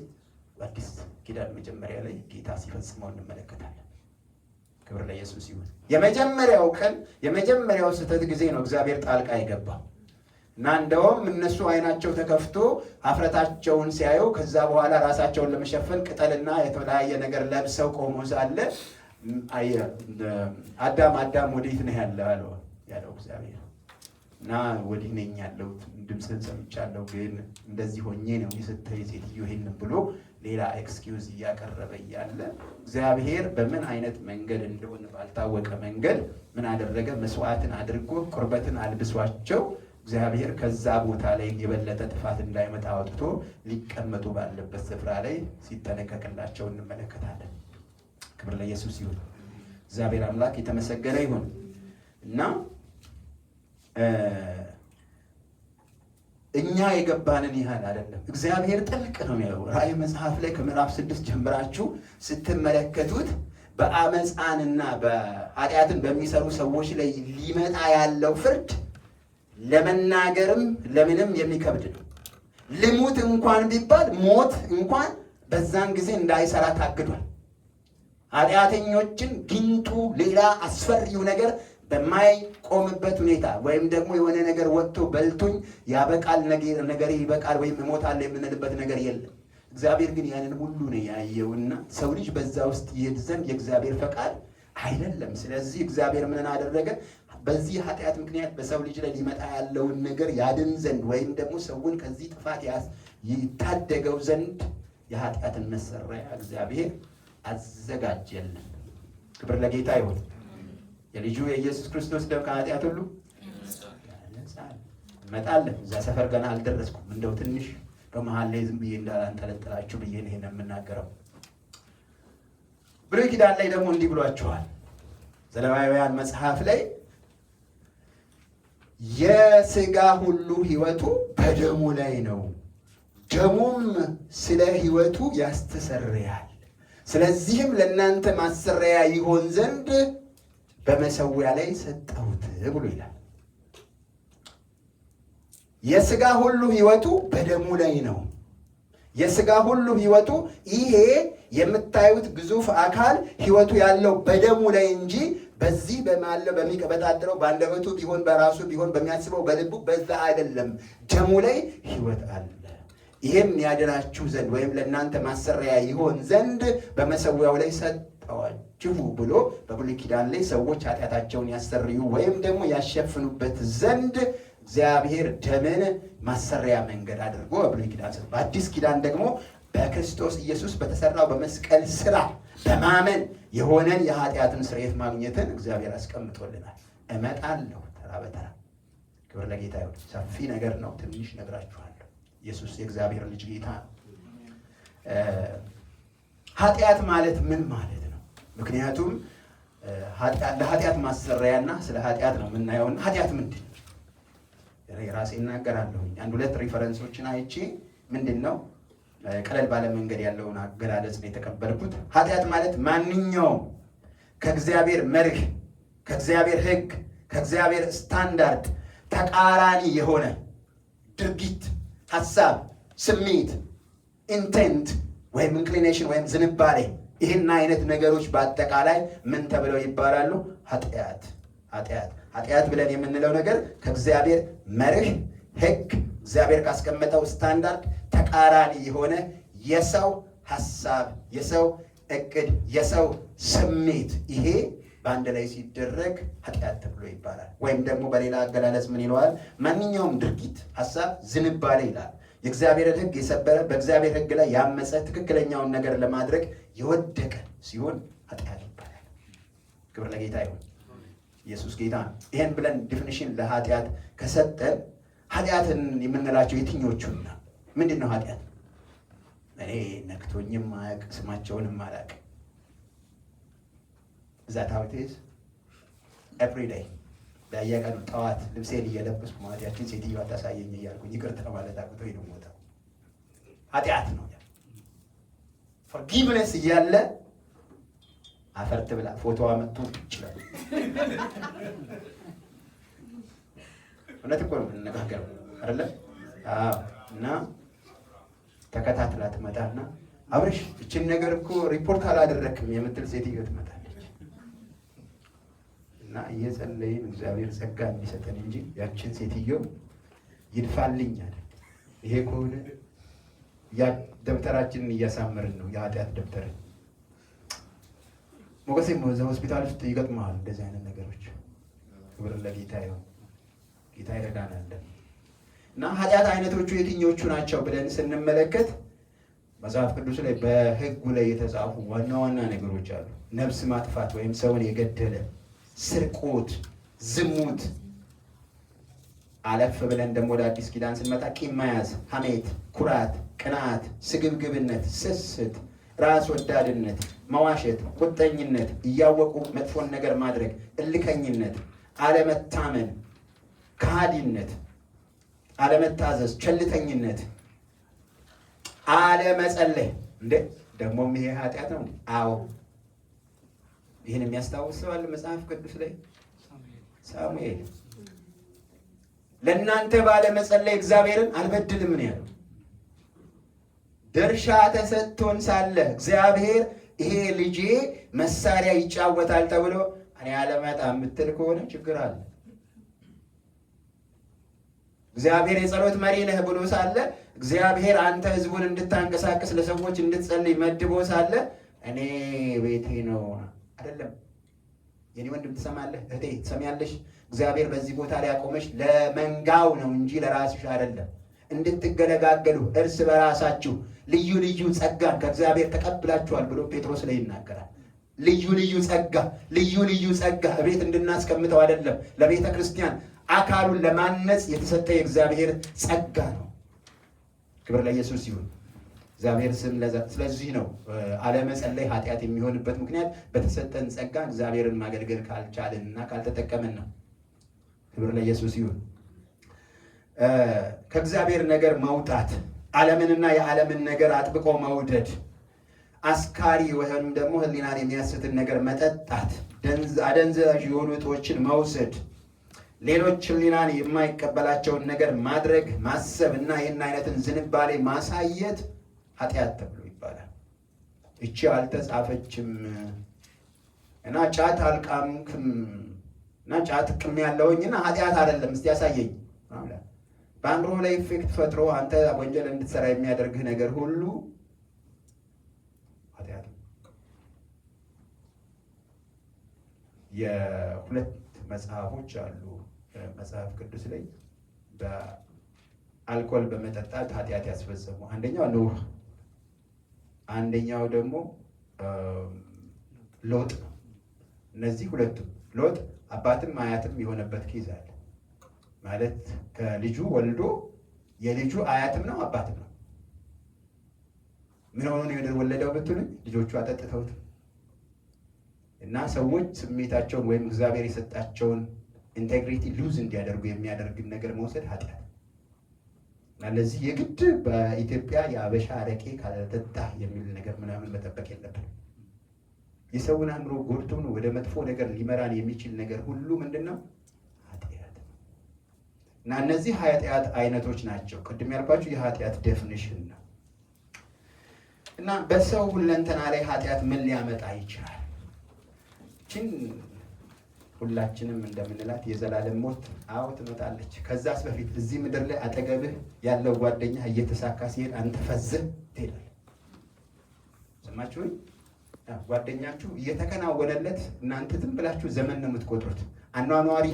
አዲስ ኪዳን መጀመሪያ ላይ ጌታ ሲፈጽመው እንመለከታለን። ክብር ለኢየሱስ ይሁን። የመጀመሪያው ቀን የመጀመሪያው ስህተት ጊዜ ነው እግዚአብሔር ጣልቃ የገባው እና እንደውም እነሱ አይናቸው ተከፍቶ ሀፍረታቸውን ሲያዩ ከዛ በኋላ ራሳቸውን ለመሸፈን ቅጠልና የተለያየ ነገር ለብሰው ቆሞ ሳለ አዳም ወዴት ነህ ያለው እግዚአብሔር እና ወዲህ ነኝ ያለሁት ድምፅህን ሰምቻለሁ፣ ግን እንደዚህ ሆኜ ነው የሰጠኝ ሴትዮ ይሄንን ብሎ ሌላ ኤክስኪውዝ እያቀረበ እያለ እግዚአብሔር በምን አይነት መንገድ እንደሆነ ባልታወቀ መንገድ ምን አደረገ? መስዋዕትን አድርጎ ቁርበትን አልብሷቸው እግዚአብሔር ከዛ ቦታ ላይ የበለጠ ጥፋት እንዳይመጣ አውጥቶ ሊቀመጡ ባለበት ስፍራ ላይ ሲጠነቀቅላቸው እንመለከታለን። ክብር ለኢየሱስ ይሁን። እግዚአብሔር አምላክ የተመሰገነ ይሁን እና እኛ የገባንን ያህል አይደለም። እግዚአብሔር ጥልቅ ነው የሚያየው። ራእይ መጽሐፍ ላይ ከምዕራፍ 6 ጀምራችሁ ስትመለከቱት በአመፃንና በኃጢአትን በሚሰሩ ሰዎች ላይ ሊመጣ ያለው ፍርድ ለመናገርም ለምንም የሚከብድ ነው። ልሙት እንኳን ቢባል ሞት እንኳን በዛን ጊዜ እንዳይሰራ ታግዷል። ኃጢአተኞችን ጊንጡ ሌላ አስፈሪው ነገር በማይቆምበት ሁኔታ ወይም ደግሞ የሆነ ነገር ወጥቶ በልቶኝ ያበቃል ነገር ይበቃል ወይም እሞታለሁ የምንልበት ነገር የለም። እግዚአብሔር ግን ያንን ሁሉ ነው ያየውና ሰው ልጅ በዛ ውስጥ ይሄድ ዘንድ የእግዚአብሔር ፈቃድ አይደለም። ስለዚህ እግዚአብሔር ምን አደረገ? በዚህ ኃጢአት ምክንያት በሰው ልጅ ላይ ሊመጣ ያለውን ነገር ያድን ዘንድ ወይም ደግሞ ሰውን ከዚህ ጥፋት ይታደገው ዘንድ የኃጢአትን መሰሪያ እግዚአብሔር አዘጋጀልን። ክብር ለጌታ ይሁን። የልጁ የኢየሱስ ክርስቶስ ደም ከኃጢአት ሁሉ ያነጻል። እመጣለሁ። እዛ ሰፈር ገና አልደረስኩም። እንደው ትንሽ በመሀል ላይ ዝም ብዬ እንዳላንጠለጥላችሁ ብዬ ነው ይሄን የምናገረው። ብሉይ ኪዳን ላይ ደግሞ እንዲህ ብሏቸዋል። ዘሌዋውያን መጽሐፍ ላይ የሥጋ ሁሉ ሕይወቱ በደሙ ላይ ነው፣ ደሙም ስለ ሕይወቱ ያስተሰርያል። ስለዚህም ለእናንተ ማሰሪያ ይሆን ዘንድ በመሠዊያ ላይ ሰጠሁት ብሎ ይላል። የሥጋ ሁሉ ሕይወቱ በደሙ ላይ ነው። የሥጋ ሁሉ ሕይወቱ ይሄ የምታዩት ግዙፍ አካል ሕይወቱ ያለው በደሙ ላይ እንጂ በዚህ በማለው በሚቀበጣጥረው በአንደበቱ ቢሆን በራሱ ቢሆን በሚያስበው በልቡ በዛ አይደለም። ደሙ ላይ ሕይወት አለ። ይሄም ያድናችሁ ዘንድ ወይም ለእናንተ ማሰሪያ ይሆን ዘንድ በመሠዊያው ላይ ሰጠኋችሁ ብሎ በብሉይ ኪዳን ላይ ሰዎች ኃጢአታቸውን ያሰርዩ ወይም ደግሞ ያሸፍኑበት ዘንድ እግዚአብሔር ደምን ማሰሪያ መንገድ አድርጎ በብሉይ ኪዳን ሰጠ። በአዲስ ኪዳን ደግሞ በክርስቶስ ኢየሱስ በተሰራው በመስቀል ስራ በማመን የሆነን የኃጢአትን ስርየት ማግኘትን እግዚአብሔር አስቀምጦልናል። እመጣለሁ ተራ በተራ። ክብር ለጌታ ይሁን። ሰፊ ነገር ነው፣ ትንሽ ነግራችኋለሁ። ኢየሱስ የእግዚአብሔር ልጅ ጌታ ነው። ኃጢአት ማለት ምን ማለት ነው? ምክንያቱም ለኃጢአት ማሰሪያና ስለ ኃጢአት ነው የምናየውና ኃጢአት ምንድን ነው? ራሴ እናገራለሁ። አንድ ሁለት ሪፈረንሶችን አይቼ ምንድን ነው ቀለል ባለ መንገድ ያለውን አገላለጽ ነው የተቀበልኩት። ኃጢአት ማለት ማንኛውም ከእግዚአብሔር መርህ፣ ከእግዚአብሔር ሕግ፣ ከእግዚአብሔር ስታንዳርድ ተቃራኒ የሆነ ድርጊት፣ ሐሳብ፣ ስሜት፣ ኢንቴንት ወይም ኢንክሊኔሽን ወይም ዝንባሌ፣ ይህን አይነት ነገሮች በአጠቃላይ ምን ተብለው ይባላሉ? ኃጢአት ብለን የምንለው ነገር ከእግዚአብሔር መርህ፣ ሕግ፣ እግዚአብሔር ካስቀመጠው ስታንዳርድ ተቃራኒ የሆነ የሰው ሐሳብ፣ የሰው እቅድ፣ የሰው ስሜት፣ ይሄ በአንድ ላይ ሲደረግ ኃጢአት ተብሎ ይባላል። ወይም ደግሞ በሌላ አገላለጽ ምን ይለዋል? ማንኛውም ድርጊት፣ ሐሳብ፣ ዝንባሌ ይላል የእግዚአብሔርን ሕግ የሰበረ በእግዚአብሔር ሕግ ላይ ያመፀ ትክክለኛውን ነገር ለማድረግ የወደቀ ሲሆን ኃጢአት ይባላል። ክብር ለጌታ ይሁን። ኢየሱስ ጌታ ነው። ይሄን ብለን ዲፊኒሽን ለኃጢአት ከሰጠን ኃጢአትን የምንላቸው የትኞቹን ነው? ምንድን ነው ኃጢአት? እኔ ነክቶኝም አያውቅ ስማቸውንም አላውቅ። ዛታውቴስ ኤቭሪዴይ በየቀኑ ጠዋት ልብሴን እየለበስኩ ማለት ያችን ሴትዮ አታሳየኝ እያልኩኝ ይቅርታ ማለት አቅቶኝ ነው የምወጣው። ኃጢአት ነው። ፎርጊቭነስ እያለ አፈርት ብላ ፎቶዋ መጥቶ ይችላል። እውነት እኮ ነው የምንነጋገረው አይደለ? እና ተከታትላ ትመጣና አብረሽ እችን ነገር እኮ ሪፖርት አላደረክም የምትል ሴትዮ ትመጣለች። እና እየጸለይን እግዚአብሔር ጸጋ እንዲሰጠን እንጂ ያችን ሴትዮ ይድፋልኝ አለ። ይሄ ከሆነ ያ ደብተራችንን እያሳመርን ነው፣ የኃጢአት ደብተርን። ሞገሴም እዛ ሆስፒታል ውስጥ ይገጥመዋል እንደዚህ አይነት ነገሮች። ክብር ለጌታ ይሁን። ጌታ ይረዳናል። እና ኃጢአት አይነቶቹ የትኞቹ ናቸው ብለን ስንመለከት መጽሐፍ ቅዱስ ላይ በሕጉ ላይ የተጻፉ ዋና ዋና ነገሮች አሉ። ነፍስ ማጥፋት ወይም ሰውን የገደለ፣ ስርቆት፣ ዝሙት። አለፍ ብለን ደግሞ ወደ አዲስ ኪዳን ስንመጣ ቂም መያዝ፣ ሐሜት፣ ኩራት፣ ቅንዓት፣ ስግብግብነት፣ ስስት፣ ራስ ወዳድነት፣ መዋሸት፣ ቁጠኝነት፣ እያወቁ መጥፎን ነገር ማድረግ፣ እልከኝነት፣ አለመታመን፣ ከሃዲነት፣ አለመታዘዝ፣ ቸልተኝነት፣ አለመጸለይ። እንዴ ደግሞም ይሄ ኃጢአት ነው? አዎ። ይህን የሚያስታውስ ሰው አለ መጽሐፍ ቅዱስ ላይ? ሳሙኤል ለእናንተ ባለመጸለይ እግዚአብሔርን አልበድልም ነው ያለው። ድርሻ ተሰጥቶን ሳለ እግዚአብሔር ይሄ ልጄ መሳሪያ ይጫወታል ተብሎ እኔ አለመጣም የምትል ከሆነ ችግር አለ። እግዚአብሔር የጸሎት መሪ ነህ ብሎ ሳለ እግዚአብሔር አንተ ህዝቡን እንድታንቀሳቀስ ለሰዎች እንድትጸልይ መድቦ ሳለ እኔ ቤቴ ነው አይደለም። የኔ ወንድም ትሰማለህ? እህቴ ትሰሚያለሽ? እግዚአብሔር በዚህ ቦታ ላይ ያቆመሽ ለመንጋው ነው እንጂ ለራስሽ አይደለም። እንድትገለጋገሉ እርስ በራሳችሁ ልዩ ልዩ ጸጋ ከእግዚአብሔር ተቀብላችኋል ብሎ ጴጥሮስ ላይ ይናገራል። ልዩ ልዩ ጸጋ፣ ልዩ ልዩ ጸጋ ቤት እንድናስቀምጠው አይደለም። ለቤተ ክርስቲያን አካሉን ለማነጽ የተሰጠ የእግዚአብሔር ጸጋ ነው። ክብር ለኢየሱስ ይሁን። እግዚአብሔር ስም ስለዚህ ነው አለመጸለይ ኃጢአት የሚሆንበት ምክንያት በተሰጠን ጸጋ እግዚአብሔርን ማገልገል ካልቻልን እና ካልተጠቀምን ነው። ክብር ለኢየሱስ ይሁን። ከእግዚአብሔር ነገር መውጣት፣ ዓለምንና የዓለምን ነገር አጥብቆ መውደድ፣ አስካሪ ወይም ደግሞ ሕሊናን የሚያስትን ነገር መጠጣት፣ አደንዛዥ የሆኑ ዕፆችን መውሰድ፣ ሌሎች ሕሊናን የማይቀበላቸውን ነገር ማድረግ፣ ማሰብ እና ይህን አይነትን ዝንባሌ ማሳየት ኃጢአት ተብሎ ይባላል። እቺ አልተጻፈችም እና ጫት አልቃምክም እና ጫት ቅም ያለውኝና ኃጢአት አይደለም እስቲ ያሳየኝ። በአእምሮ ላይ ኢፌክት ፈጥሮ አንተ ወንጀል እንድትሰራ የሚያደርግህ ነገር ሁሉ ኃጢአት ነው። የሁለት መጽሐፎች አሉ መጽሐፍ ቅዱስ ላይ በአልኮል በመጠጣት ኃጢአት ያስፈጸሙ። አንደኛው ኖህ፣ አንደኛው ደግሞ ሎጥ ነው። እነዚህ ሁለቱም ሎጥ አባትም አያትም የሆነበት ኬዝ አለ። ማለት ከልጁ ወልዶ የልጁ አያትም ነው አባትም ነው። ምን ሆኖ ነው የወለደው ብትሉኝ ልጆቹ አጠጥተውት እና ሰዎች ስሜታቸውን ወይም እግዚአብሔር የሰጣቸውን ኢንቴግሪቲ ሉዝ እንዲያደርጉ የሚያደርግን ነገር መውሰድ ኃጢአት እና ለዚህ የግድ በኢትዮጵያ የአበሻ አረቄ ካልጠጣ የሚል ነገር ምናምን መጠበቅ የለብንም። የሰውን አእምሮ ጎድቶ ነው ወደ መጥፎ ነገር ሊመራን የሚችል ነገር ሁሉ ምንድን ነው? ኃጢአት ነው። እና እነዚህ ኃጢአት አይነቶች ናቸው። ቅድም ያልኳችሁ የኃጢአት ዴፊኒሽን ነው። እና በሰው ሁለንተና ላይ ኃጢአት ምን ሊያመጣ ይችላል? ችን ሁላችንም እንደምንላት የዘላለም ሞት አዎ ትመጣለች። ከዛስ በፊት እዚህ ምድር ላይ አጠገብህ ያለው ጓደኛ እየተሳካ ሲሄድ አንተ ፈዝህ ትሄዳለህ። ሰማችሁኝ? ጓደኛችሁ እየተከናወነለት እናንተ ዝም ብላችሁ ዘመን ነው የምትቆጥሩት። አኗኗሪ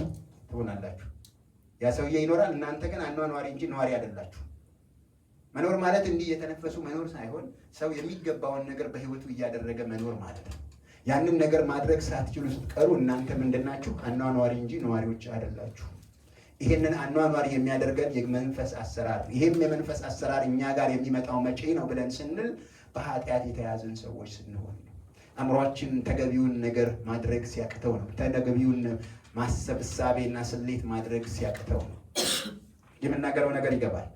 ትሆናላችሁ። ያ ሰውዬ ይኖራል፣ እናንተ ግን አኗኗሪ እንጂ ነዋሪ አይደላችሁ። መኖር ማለት እንዲህ እየተነፈሱ መኖር ሳይሆን ሰው የሚገባውን ነገር በህይወቱ እያደረገ መኖር ማለት ነው። ያንን ነገር ማድረግ ሳትችሉ ስትቀሩ እናንተ ምንድናችሁ? አኗኗሪ እንጂ ነዋሪዎች አይደላችሁ። ይህንን አኗኗሪ የሚያደርገን የመንፈስ አሰራር፣ ይህም የመንፈስ አሰራር እኛ ጋር የሚመጣው መቼ ነው ብለን ስንል በኃጢአት የተያዝን ሰዎች ስንሆን ነው። አእምሯችን ተገቢውን ነገር ማድረግ ሲያቅተው ነው። ተገቢውን ማሰብ እሳቤና ስሌት ማድረግ ሲያቅተው ነው። የምናገረው ነገር ይገባል።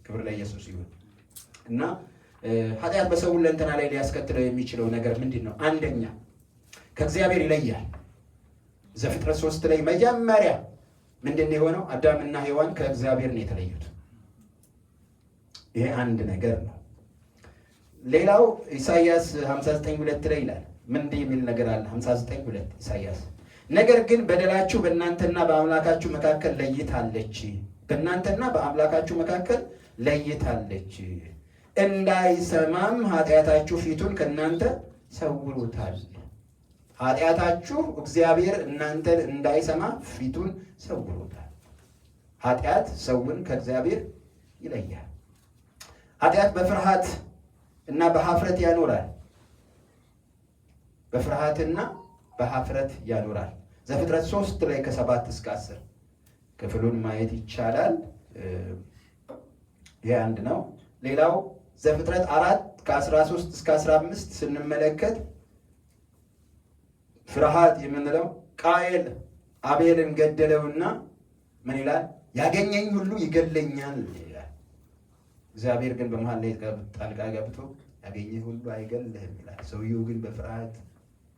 ክብር ለኢየሱስ ይሁን። እና ኃጢአት በሰው ሁለንተና ላይ ሊያስከትለው የሚችለው ነገር ምንድን ነው? አንደኛ ከእግዚአብሔር ይለያል። ዘፍጥረት 3 ላይ መጀመሪያ ምንድን ነው የሆነው? አዳምና ሔዋን ከእግዚአብሔር ነው የተለዩት። ይሄ አንድ ነገር ነው። ሌላው ኢሳይያስ 59:2 ላይ ይላል። ምን የሚል ነገር አለ? 59:2 ኢሳይያስ ነገር ግን በደላችሁ በእናንተና በአምላካችሁ መካከል ለይታለች፣ በእናንተና በአምላካችሁ መካከል ለይታለች፣ እንዳይሰማም ኃጢአታችሁ ፊቱን ከእናንተ ሰውሮታል። ኃጢአታችሁ እግዚአብሔር እናንተን እንዳይሰማ ፊቱን ሰውሮታል። ኃጢአት ሰውን ከእግዚአብሔር ይለያል። ኃጢአት በፍርሃት እና በሀፍረት ያኖራል። በፍርሃትና በሀፍረት ያኖራል። ዘፍጥረት 3 ላይ ከ7 እስከ 10 ክፍሉን ማየት ይቻላል። ይሄ አንድ ነው። ሌላው ዘፍጥረት 4 ከ13 እስከ 15 ስንመለከት ፍርሃት የምንለው ቃየል አቤልን ገደለውና ምን ይላል? ያገኘኝ ሁሉ ይገለኛል ይላል። እግዚአብሔር ግን በመሃል ላይ ጣልቃ ገብቶ ያገኘህ ሁሉ አይገልህም ይላል። ሰውየው ግን በፍርሃት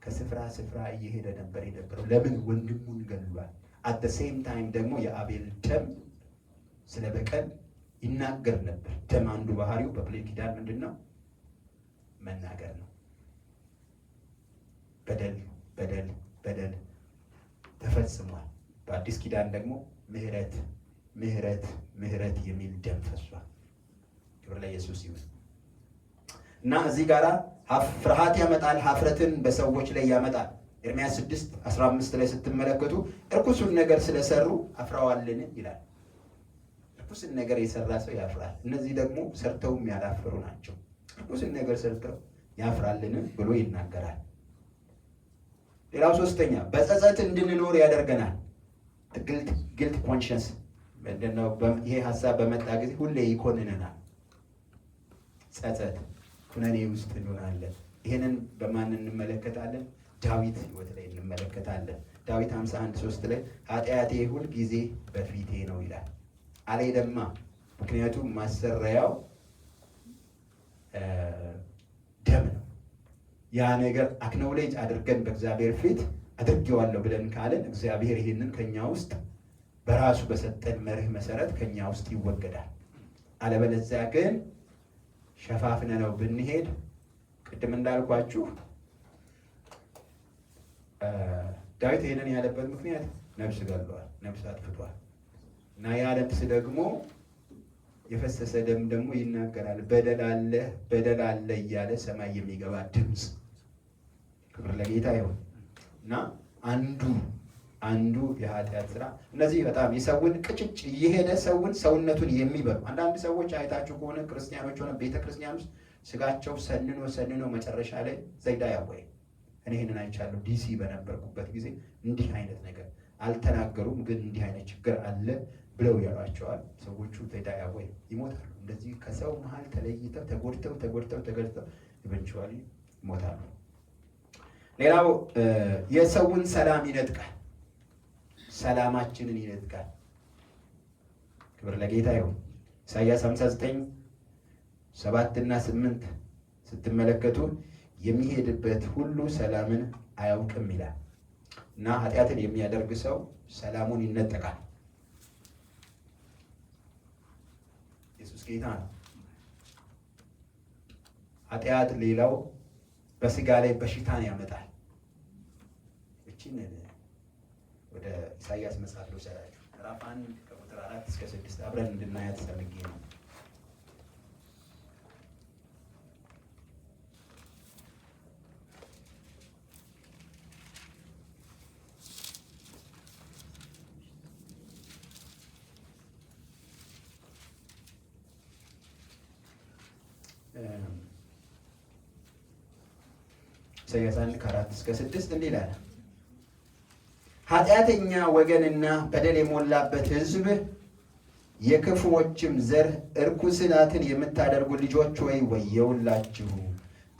ከስፍራ ስፍራ እየሄደ ነበር የነበረው። ለምን? ወንድሙን ገድሏል። አት ዘ ሴም ታይም ደግሞ የአቤል ደም ስለ በቀል ይናገር ነበር። ደም አንዱ ባህሪው በብሉይ ኪዳን ምንድን ነው? መናገር ነው። በደል በደል በደል ተፈጽሟል። በአዲስ ኪዳን ደግሞ ምህረት ምህረት ምህረት የሚል ደም ፈሷል። ክብር ለኢየሱስ ይሁን። እና እዚህ ጋራ ፍርሃት ያመጣል፣ ሀፍረትን በሰዎች ላይ ያመጣል። ኤርምያስ 6:15 ላይ ስትመለከቱ እርኩሱን ነገር ስለሰሩ አፍረዋልን ይላል። እርኩስን ነገር የሰራ ሰው ያፍራል። እነዚህ ደግሞ ሰርተውም ያላፈሩ ናቸው። እርኩስን ነገር ሰርተው ያፍራልን ብሎ ይናገራል። ሌላው ሶስተኛ በጸጸት እንድንኖር ያደርገናል። ግልት ኮንሽንስ ምንድነው? ይሄ ሀሳብ በመጣ ጊዜ ሁሌ ይኮንነናል። ጸጸት ኩነኔ ውስጥ እንሆናለን። ይሄንን በማን እንመለከታለን? ዳዊት ሕይወት ላይ እንመለከታለን። ዳዊት 51:3 ላይ ኃጢአቴ ሁል ጊዜ በፊቴ ነው ይላል። አልሄደማ። ምክንያቱም ማሰሪያው ደም ነው። ያ ነገር አክኖሌጅ አድርገን በእግዚአብሔር ፊት አድርጌዋለሁ ብለን ካለን እግዚአብሔር ይህንን ከኛ ውስጥ በራሱ በሰጠን መርህ መሰረት ከኛ ውስጥ ይወገዳል። አለበለዚያ ግን ሸፋፍነ ነው ብንሄድ ቅድም እንዳልኳችሁ ዳዊት ይህንን ያለበት ምክንያት ነፍስ ገድሏል፣ ነፍስ አጥፍቷል። እና ያ ነፍስ ደግሞ የፈሰሰ ደም ደግሞ ይናገራል። በደል አለ እያለ ሰማይ የሚገባ ድምፅ። ክብር ለጌታ ይሁን። እና አንዱ የኃጢአት ስራ እነዚህ በጣም የሰውን ቅጭጭ እየሄደ ሰውነቱን የሚበሉ አንዳንድ ሰዎች አይታችሁ ከሆነ ክርስቲያኖች ሆነ ቤተ ክርስቲያን ውስጥ ስጋቸው ሰንኖ መጨረሻ ላይ ዘይዳ ያወይ እኔ ይህንን አይቻለሁ። ዲሲ በነበርኩበት ጊዜ እንዲህ አይነት ነገር አልተናገሩም፣ ግን እንዲህ አይነት ችግር አለ ብለው ያሏቸዋል። ሰዎቹ ዘይዳ ያወይ ይሞታሉ። እንደዚህ ከሰው መሀል ተለይተው ተጎድተው ኢቨንቹዋሊ ይሞታሉ። ሌላው የሰውን ሰላም ይነጥቃል። ሰላማችንን ይነጥቃል። ክብር ለጌታ ይሁን። ኢሳይያስ 59:7 እና 8 ስትመለከቱ የሚሄድበት ሁሉ ሰላምን አያውቅም ይላል። እና ኃጢአትን የሚያደርግ ሰው ሰላሙን ይነጠቃል። ኢየሱስ ጌታ ነው። ኃጢአት ሌላው በስጋ ላይ በሽታን ያመጣል። እቺን ወደ ኢሳይያስ መጽሐፍ ልውሰዳችሁ። ምዕራፍ 1 ከቁጥር 4 እስከ 6 አብረን እንድናያት ፈልጌ ነው። ኢሳይያስ 1 ከ4 እስከ 6 እንዲህ ይላል። ኃጢአተኛ ወገንና በደል የሞላበት ሕዝብ የክፉዎችም ዘር እርኩስናትን የምታደርጉ ልጆች ሆይ ወየውላችሁ።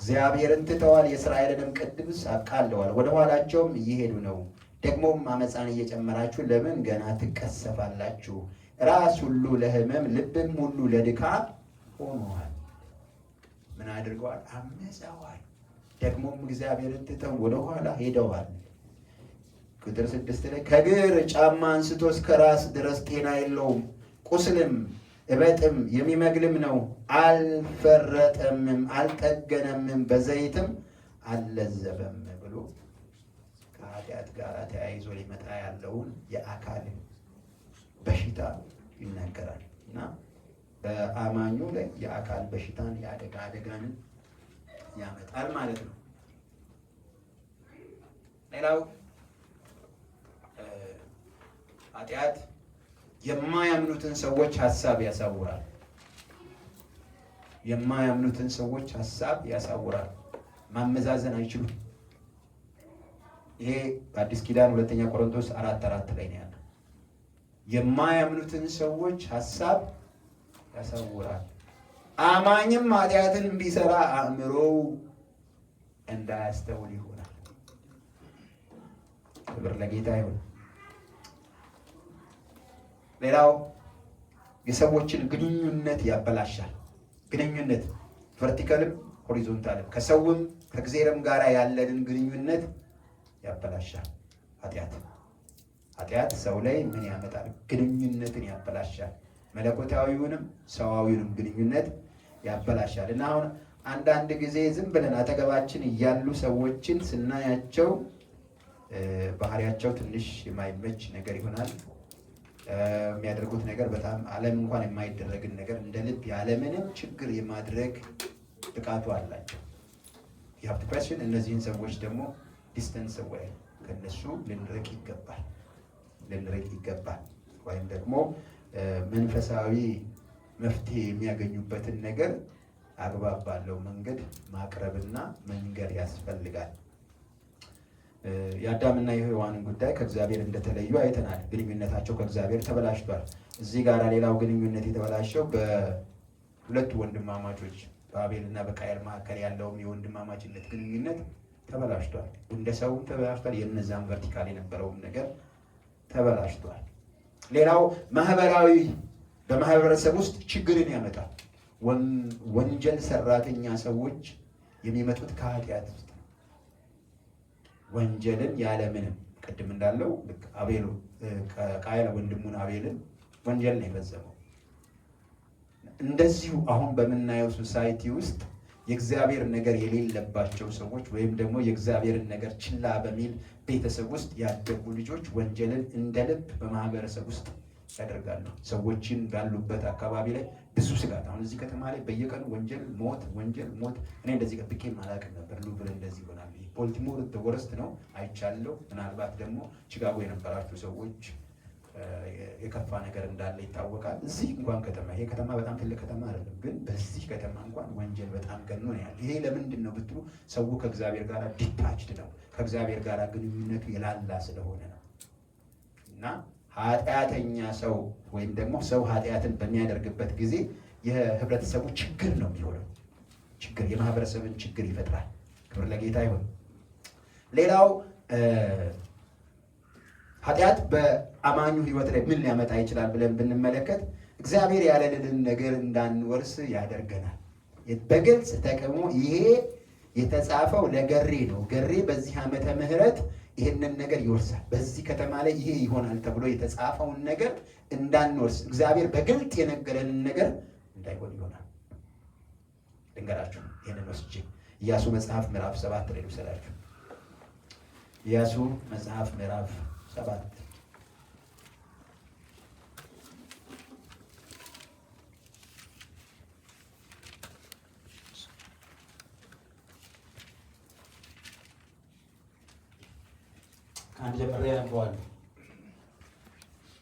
እግዚአብሔርን ትተዋል፣ የእስራኤልንም ቅዱስ አቃለዋል። ወደ ኋላቸውም እየሄዱ ነው። ደግሞም አመፃን እየጨመራችሁ ለምን ገና ትቀሰፋላችሁ? ራስ ሁሉ ለሕመም ልብም ሁሉ ለድካም ሆነዋል። ምን አድርገዋል? አመፀዋል። ደግሞም እግዚአብሔርን ትተው ወደ ኋላ ሄደዋል። ቁጥር 6 ላይ ከእግር ጫማ አንስቶ እስከ ራስ ድረስ ጤና የለውም፣ ቁስልም እበጥም የሚመግልም ነው። አልፈረጠምም፣ አልጠገነምም፣ በዘይትም አልለዘበም ብሎ ከኃጢአት ጋር ተያይዞ ሊመጣ ያለውን የአካል በሽታ ይናገራል። እና በአማኙ ላይ የአካል በሽታን አደጋንን ያመጣል ማለት ነው። ሌላው ኃጢአት የማያምኑትን ሰዎች ሀሳብ ያሳውራል። የማያምኑትን ሰዎች ሐሳብ ያሳውራል። ማመዛዘን አይችሉም። ይሄ በአዲስ ኪዳን 2ኛ ቆሮንቶስ 4:4 ላይ ነው ያለው። የማያምኑትን ሰዎች ሐሳብ ያሳውራል። አማኝም ኃጢአትን ቢሰራ አእምሮው እንዳያስተውል ይሆናል። ክብር ለጌታ ይሁን። ሌላው የሰዎችን ግንኙነት ያበላሻል። ግንኙነት ቨርቲካልም ሆሪዞንታልም ከሰውም ከእግዚአብሔርም ጋር ያለንን ግንኙነት ያበላሻል። ኃጢአት ሰው ላይ ምን ያመጣል? ግንኙነትን ያበላሻል። መለኮታዊውንም ሰዋዊውንም ግንኙነት ያበላሻል። እና አሁን አንዳንድ ጊዜ ዝም ብለን አጠገባችን እያሉ ሰዎችን ስናያቸው ባህሪያቸው ትንሽ የማይመች ነገር ይሆናል። የሚያደርጉት ነገር በጣም ዓለም እንኳን የማይደረግን ነገር እንደ ልብ ያለምንም ችግር የማድረግ ጥቃቱ አላቸው። የሀብት ኳስሽን እነዚህን ሰዎች ደግሞ ዲስተንስ ወይ ከነሱ ልንርቅ ይገባል። ወይም ደግሞ መንፈሳዊ መፍትሄ የሚያገኙበትን ነገር አግባብ ባለው መንገድ ማቅረብና መንገድ ያስፈልጋል። የአዳምና የሔዋንን ጉዳይ ከእግዚአብሔር እንደተለዩ አይተናል። ግንኙነታቸው ከእግዚአብሔር ተበላሽቷል። እዚህ ጋር ሌላው ግንኙነት የተበላሸው በሁለቱ ወንድማማቾች በአቤልና በቃየል መካከል ያለውም የወንድማማችነት ግንኙነት ተበላሽቷል። እንደ ሰውም ተበላሽቷል። የነዛም ቨርቲካል የነበረውም ነገር ተበላሽቷል። ሌላው በማህበረሰብ ውስጥ ችግርን ያመጣል። ወንጀል ሰራተኛ ሰዎች የሚመጡት ከኃጢአት ውስጥ ወንጀልን ያለምንም ቅድም እንዳለው ልክ ቃየል ወንድሙን አቤልን ወንጀል ነው የፈጸመው። እንደዚሁ አሁን በምናየው ሶሳይቲ ውስጥ የእግዚአብሔር ነገር የሌለባቸው ሰዎች ወይም ደግሞ የእግዚአብሔርን ነገር ችላ በሚል ቤተሰብ ውስጥ ያደጉ ልጆች ወንጀልን እንደ ልብ በማህበረሰብ ውስጥ ያደርጋሉ። ሰዎችን ባሉበት አካባቢ ላይ ብዙ ስጋት። አሁን እዚህ ከተማ ላይ በየቀኑ ወንጀል፣ ሞት። እኔ እንደዚህ ጠብቄም አላውቅም ነበር። ሉብል እንደዚህ ይሆናል። ቦልቲሞር ወረስት ነው አይቻለሁ። ምናልባት ደግሞ ቺካጎ የነበራችሁ ሰዎች የከፋ ነገር እንዳለ ይታወቃል። እዚህ እንኳን ከተማ ይሄ ከተማ በጣም ትልቅ ከተማ አይደለም፣ ግን በዚህ ከተማ እንኳን ወንጀል በጣም ገኖ ነው ያለ። ይሄ ለምንድን ነው ብትሉ ሰው ከእግዚአብሔር ጋር ዲታችድ ነው፣ ከእግዚአብሔር ጋር ግንኙነቱ የላላ ስለሆነ ነው። እና ኃጢአተኛ ሰው ወይም ደግሞ ሰው ኃጢአትን በሚያደርግበት ጊዜ የህብረተሰቡ ችግር ነው የሚሆነው። የማህበረሰብን ችግር ይፈጥራል። ክብር ለጌታ ይሁን። ሌላው ኃጢአት በአማኙ ህይወት ላይ ምን ሊያመጣ ይችላል ብለን ብንመለከት እግዚአብሔር ያለንን ነገር እንዳንወርስ ያደርገናል። በግልጽ ተቀሞ ይሄ የተጻፈው ለገሬ ነው። ገሬ በዚህ ዓመተ ምህረት ይህንን ነገር ይወርሳል። በዚህ ከተማ ላይ ይሄ ይሆናል ተብሎ የተጻፈውን ነገር እንዳንወርስ እግዚአብሔር በግልጽ የነገረንን ነገር እንዳይሆን ይሆናል። ልንገራችሁ ይህንን ወስጄ ኢያሱ መጽሐፍ ምዕራፍ 7 ላይ ልውሰዳችሁ። ኢያሱ መጽሐፍ ምዕራፍ 7 ከአንድ ጀምሬ ያነበዋለሁ።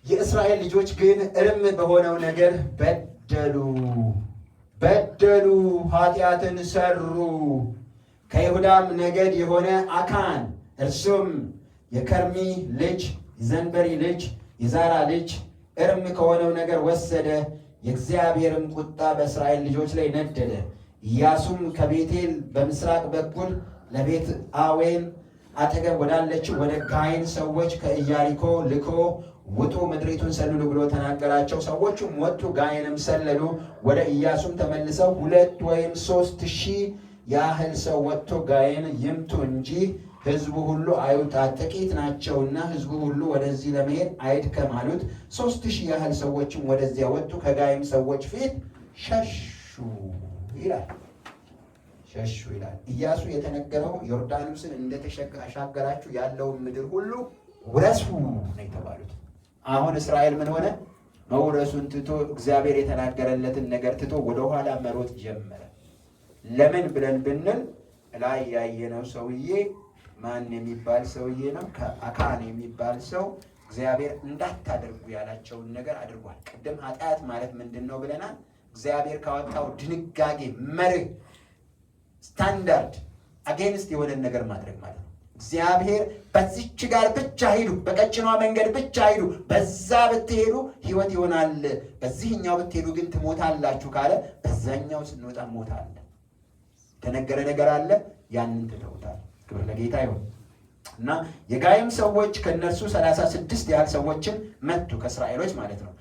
የእስራኤል ልጆች ግን እርም በሆነው ነገር በደሉ፣ ኃጢአትን ሰሩ። ከይሁዳም ነገድ የሆነ አካን እርሱም የከርሚ ልጅ የዘንበሪ ልጅ የዛራ ልጅ እርም ከሆነው ነገር ወሰደ። የእግዚአብሔርም ቁጣ በእስራኤል ልጆች ላይ ነደደ። ኢያሱም ከቤቴል በምስራቅ በኩል ለቤት አዌን አጠገብ ወዳለችው ወደ ጋይን ሰዎች ከኢያሪኮ ልኮ ውጡ፣ ምድሪቱን ሰልሉ ብሎ ተናገራቸው። ሰዎቹም ወጡ፣ ጋይንም ሰለሉ። ወደ ኢያሱም ተመልሰው 2 ወይም 3 ሺህ ያህል ሰው ወጥቶ ጋይን ይምቱ እንጂ ሕዝቡ ሁሉ አይውጣ፣ ጥቂት ናቸውና ሕዝቡ ሁሉ ወደዚህ ለመሄድ አይድከም አሉት። 3 ሺህ ያህል ሰዎችም ወደዚያ ወጡ፣ ከጋይም ሰዎች ፊት ሸሹ ይላል። ኢያሱ የተነገረው ዮርዳኖስን እንደተሻገራችሁ ያለውን ምድር ሁሉ ውረሱ ነው የተባሉት። አሁን እስራኤል ምን ሆነ? መውረሱን ትቶ እግዚአብሔር የተናገረለትን ነገር ትቶ ወደኋላ መሮጥ ጀመረ። ለምን ብለን ብንል ላይ ያየነው ሰውዬ ማን የሚባል ሰውዬ ነው? አካን የሚባል ሰው እግዚአብሔር እንዳታደርጉ ያላቸውን ነገር አድርጓል። ቅድም ኃጢአት ማለት ምንድን ነው ብለናል? እግዚአብሔር ካወጣው ድንጋጌ መርህ ስታንዳርድ አጌንስት የሆነን ነገር ማድረግ ማለት ነው። እግዚአብሔር በዚች ጋር ብቻ ሂዱ፣ በቀጭኗ መንገድ ብቻ ሂዱ፣ በዛ ብትሄዱ ሕይወት ይሆናል፣ በዚህኛው ብትሄዱ ግን ትሞታላችሁ ካለ በዛኛው ስንወጣ ሞት አለ፣ የተነገረ ነገር አለ። ያንን ትተውታል። ክብር ለጌታ ይሁን እና የጋይም ሰዎች ከነርሱ 36 ያህል ሰዎችን መቱ፣ ከእስራኤሎች ማለት ነው።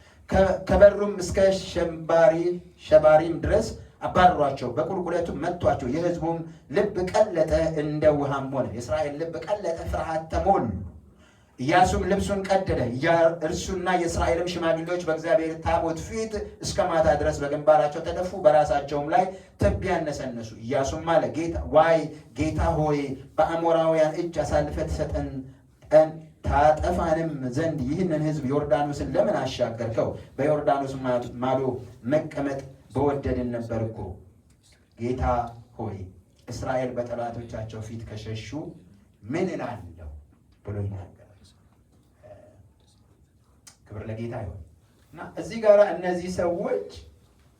ከበሩም እስከ ሸባሪም ድረስ አባረሯቸው፣ በቁልቁለቱም መቷቸው። የሕዝቡም ልብ ቀለጠ፣ እንደ ውሃም ሆነ። የእስራኤል ልብ ቀለጠ፣ ፍርሃት ተሞሉ። ኢያሱም ልብሱን ቀደደ፣ እርሱና የእስራኤልም ሽማግሌዎች በእግዚአብሔር ታቦት ፊት እስከ ማታ ድረስ በግንባራቸው ተደፉ፣ በራሳቸውም ላይ ትቢያ ነሰነሱ። ኢያሱም አለ፣ ጌታ ሆይ በአሞራውያን እጅ አሳልፈህ ትሰጠን ታጠፋንም ዘንድ ይህንን ሕዝብ ዮርዳኖስን ለምን አሻገርከው? በዮርዳኖስ ማዶ መቀመጥ በወደድን ነበር እኮ። ጌታ ሆይ እስራኤል በጠላቶቻቸው ፊት ከሸሹ ምን እላለሁ ብሎ ይናገራል። ክብር ለጌታ ይሁን እና እዚህ ጋር እነዚህ ሰዎች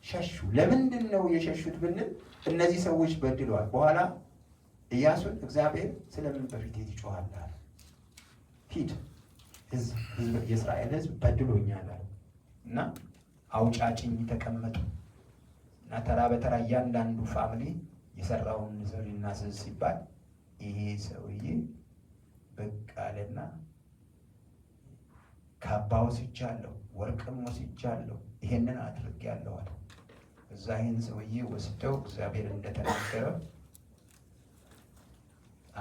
ሸሹ። ለምንድን ነው የሸሹት ብንል እነዚህ ሰዎች በድለዋል። በኋላ ኢያሱን እግዚአብሔር ስለምን በፊት ይጮሃል አለ። ሂድ የእስራኤል ሕዝብ በድሎኛል አለ እና አውጫጭኝ ተቀመጡ እና ተራ በተራ እያንዳንዱ ፋሚሊ የሰራውን ዘሪና ስዝ ሲባል ይሄ ሰውዬ ብቅ አለና ካባ ወስጃለሁ፣ ወርቅም ወስጃለሁ፣ ይሄንን አድርጌያለሁ አለ። እዛ ይህን ሰውዬ ወስደው እግዚአብሔር እንደተናገረ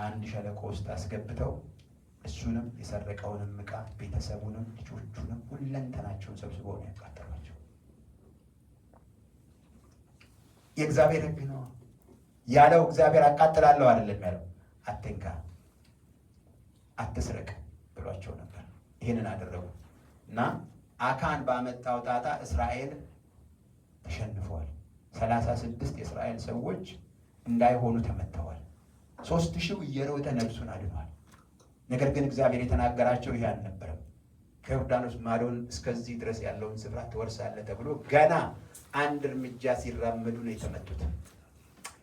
አንድ ሸለቆ ውስጥ አስገብተው እሱንም የሰረቀውንም ዕቃ ቤተሰቡንም ልጆቹንም ሁለንተናቸውን ሰብስበው ነው ያቃጠሏቸው። የእግዚአብሔር ሕግ ነው ያለው። እግዚአብሔር አቃጥላለሁ አይደለም ያለው። አትንካ፣ አትስረቅ ብሏቸው ነበር። ይህንን አደረጉ እና አካን ባመጣው ጣጣ እስራኤል ተሸንፈዋል። 36 የእስራኤል ሰዎች እንዳይሆኑ ተመተዋል። 3000 እየሮጠ ነፍሱን አድኗል። ነገር ግን እግዚአብሔር የተናገራቸው ይህ አልነበረም። ከዮርዳኖስ ማዶን እስከዚህ ድረስ ያለውን ስፍራ ትወርሳለህ ተብሎ ገና አንድ እርምጃ ሲራመዱ ነው የተመቱት።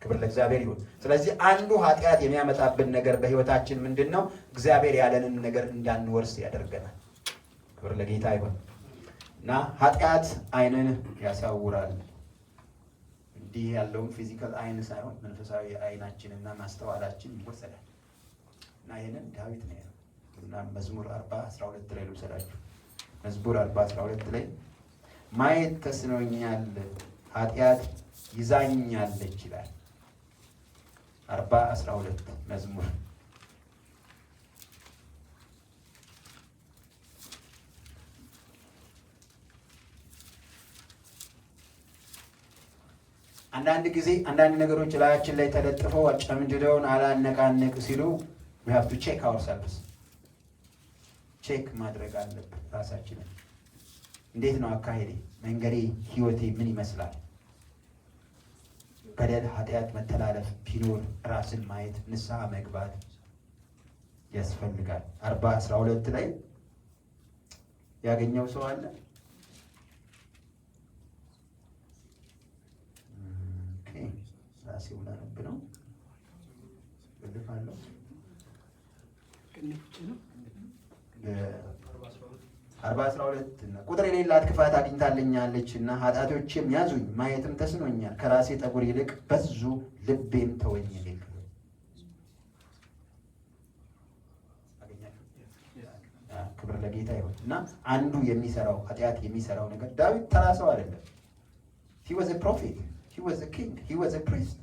ክብር ለእግዚአብሔር ይሁን። ስለዚህ አንዱ ኃጢአት የሚያመጣብን ነገር በህይወታችን ምንድን ነው? እግዚአብሔር ያለንን ነገር እንዳንወርስ ያደርገናል። ክብር ለጌታ ይሁን እና ኃጢአት ዓይንን ያሳውራል። እንዲህ ያለውን ፊዚካል ዓይን ሳይሆን መንፈሳዊ ዓይናችንና ማስተዋላችን ይወሰዳል እና ይህንን ዳዊት ነው እና መዝሙር 40:12 ላይ ልውሰዳችሁ። መዝሙር 40:12 ላይ ማየት ተስኖኛል፣ ኃጢአት ይዛኛለች ይላል። 40:12 መዝሙር አንዳንድ ጊዜ አንዳንድ ነገሮች ላያችን ላይ ተለጥፈው ጨምድደውን አላነቃነቅ ሲሉ we have to check ourselves። ቼክ ማድረግ አለብን ራሳችንን። እንዴት ነው አካሄዴ፣ መንገዴ፣ ህይወቴ ምን ይመስላል? በደል፣ ኃጢአት፣ መተላለፍ ቢኖር ራስን ማየት፣ ንስሐ መግባት ያስፈልጋል። 40:12 ላይ ያገኘው ሰው አለ? ራሴው ላነብ ነው። ልፋለሁ 40:12 እና ቁጥር የሌላት ክፋት አግኝታለኛለች እና ኃጢአቶቼም ያዙኝ፣ ማየትም ተስኖኛል። ከራሴ ጠጉር ይልቅ በዙ፣ ልቤም ተወኝ ይልቅ። ክብር ለጌታ ይሁን እና አንዱ የሚሰራው ኃጢአት የሚሰራው ነገር ዳዊት ተራ ሰው አይደለም። he was a prophet, he was a king, he was a priest።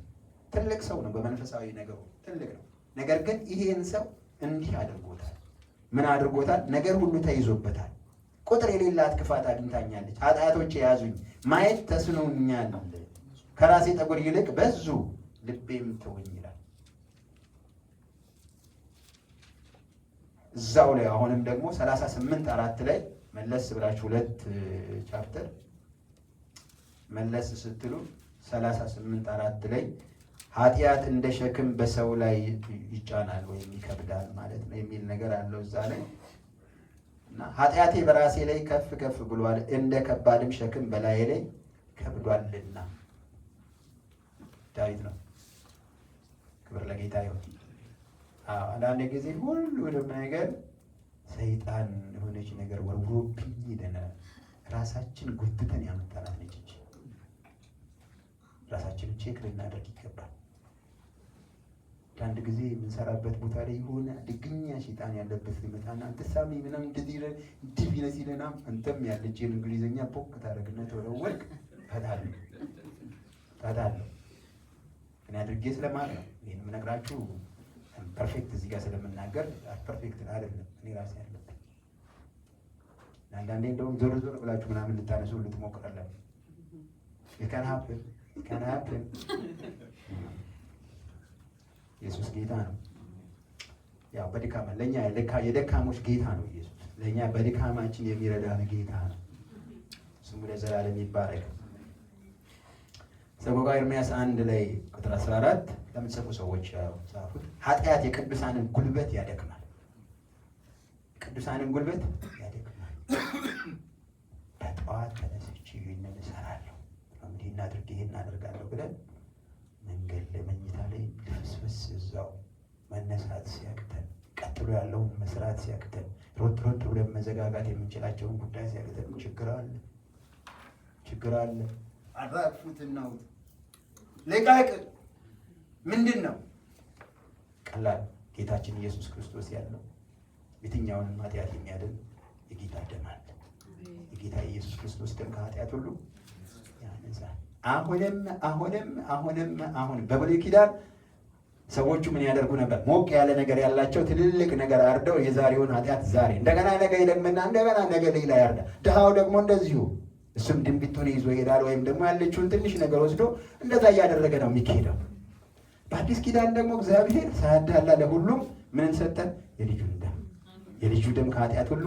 ትልቅ ሰው ነው፣ በመንፈሳዊ ነገሩ ትልቅ ነው። ነገር ግን ይሄን ሰው እንዲህ አድርጎታል። ምን አድርጎታል? ነገር ሁሉ ተይዞበታል። ቁጥር የሌላት ክፋት አግኝታኛለች፣ ኃጢአቶቼ ያዙኝ፣ ማየት ተስኖኛል። ከራሴ ጠጉር ይልቅ በዙ፣ ልቤም ተወኝ ይላል። እዛው ላይ አሁንም ደግሞ 38:4 ላይ መለስ ብላችሁ 2 ቻፕተር መለስ ስትሉ 38:4 ላይ ኃጢአት እንደ ሸክም በሰው ላይ ይጫናል ወይም ይከብዳል ማለት ነው የሚል ነገር አለው እዛ ላይ እና ኃጢአቴ በራሴ ላይ ከፍ ከፍ ብሏል፣ እንደ ከባድም ሸክም በላይ ላይ ከብዷልና። ዳዊት ነው። ክብር ለጌታ ይሁን። አንዳንድ ጊዜ ሁሉንም ነገር ሰይጣን የሆነች ነገር ወርውሮብኝ ይለናል። ራሳችን ጎትተን ያመጣናት ነች እንጂ ራሳችን ቼክ ልናደርግ ይገባል። አንድ ጊዜ የምንሰራበት ቦታ ላይ የሆነ አደገኛ ሰይጣን ያለበት ሊመጣና ተሳሚ ምንም እንዲህ ቢነስ ይለና አንተም ያለችን እንግሊዘኛ ፖክ ታደርግና ተወለወልክ ታታለሁ እኔ አድርጌ ስለማለት ነው ይሄን የምነግራችሁ። ፐርፌክት እዚህ ጋር ስለምናገር ፐርፌክት አይደለም እኔ ራሴ ያለብኝ። አንዳንዴ እንደውም ዞር ዞር ብላችሁ ምናምን ልታነሱ ልትሞክራላችሁ። የካን ሀፕን ኢየሱስ ጌታ ነው። ያው በድካም ለኛ የደካሞች ጌታ ነው ኢየሱስ። ለኛ በድካማችን የሚረዳን ጌታ ነው። ስሙ ለዘላለም ይባረክ። ሰቆቃወ ኤርምያስ 1 ላይ ቁጥር 14 ለምትጽፉ ሰዎች ጻፉት። ኃጢአት የቅዱሳንን ጉልበት ያደክማል። ቅዱሳንን ጉልበት ያደክማል። በጠዋት ተነስቼ ይህንን እሰራለሁ እንዲህ እናድርግ ይሄን እናደርጋለሁ ብለን መንገድ ለመኝታ ላይ ልፍስፍስ እዛው መነሳት ሲያቅተን ቀጥሎ ያለውን መስራት ሲያቅተን ሮጥ ብለን መዘጋጋት የምንችላቸውን ጉዳይ ሲያቅተን ችግር አለ። አራግፉትና ልቀቅ። ምንድን ነው ቀላል? ጌታችን ኢየሱስ ክርስቶስ ያለው የትኛውንም ኃጢአት የሚያድን የጌታ ደም አለ። የጌታ ኢየሱስ ክርስቶስ ደም ከኃጢአት ሁሉ ያነጻል። አሁንም በብሉይ ኪዳን ሰዎቹ ምን ያደርጉ ነበር? ሞቅ ያለ ነገር ያላቸው ትልልቅ ነገር አርደው የዛሬውን ኃጢአት ዛሬ እንደገና ነገ ይደግምና እንደገና ነገ ሌላ ያርዳ። ድሃው ደግሞ እንደዚሁ እሱም ድንቢቱን ይዞ ይሄዳል፣ ወይም ደግሞ ያለችውን ትንሽ ነገር ወስዶ እንደዛ እያደረገ ነው የሚካሄደው። በአዲስ ኪዳን ደግሞ እግዚአብሔር ሳያዳላ ለሁሉም ምን ሰጠን? የልጁ ደም ከኃጢአት ሁሉ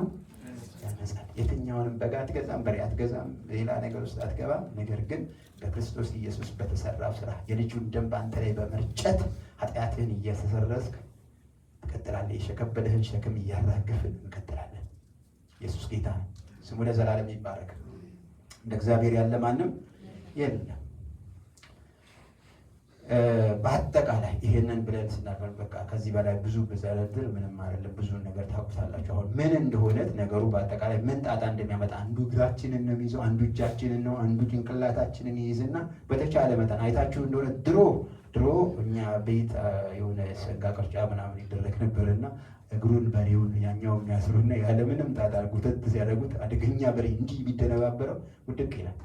ያነጻል። የትኛውንም በግ አትገዛም፣ በሬ አትገዛም፣ ሌላ ነገር ውስጥ አትገባም። ነገር ግን በክርስቶስ ኢየሱስ በተሰራው ስራ የልጁን ደም በአንተ ላይ በመርጨት ኃጢአትህን እያስተሰረስክ ትቀጥላለህ። የከበደህን ሸክም እያራገፍን እንቀጥላለን። ኢየሱስ ጌታ ነው። ስሙ ለዘላለም ይባረክ። እንደ እግዚአብሔር ያለ ማንም የለም። በአጠቃላይ ይሄንን ብለን ስናገር በቃ ከዚህ በላይ ብዙ ብዘረዝር ምንም አይደለም። ብዙ ነገር ታውቁታላችሁ። አሁን ምን እንደሆነ ነገሩ በአጠቃላይ ምን ጣጣ እንደሚያመጣ አንዱ እግራችንን ነው የሚይዘው፣ አንዱ እጃችንን ነው፣ አንዱ ጭንቅላታችንን ይይዝና በተቻለ መጠን አይታችሁ እንደሆነ ድሮ እኛ ቤት የሆነ ሰንጋ ቅርጫ ምናምን ይደረግ ነበርና እግሩን በሬውን ያኛው የሚያስሩና ያለምንም ጣጣ ጉተት ሲያደርጉት አደገኛ በሬ እንዲህ ቢደነባበረው ውድቅ ይላል።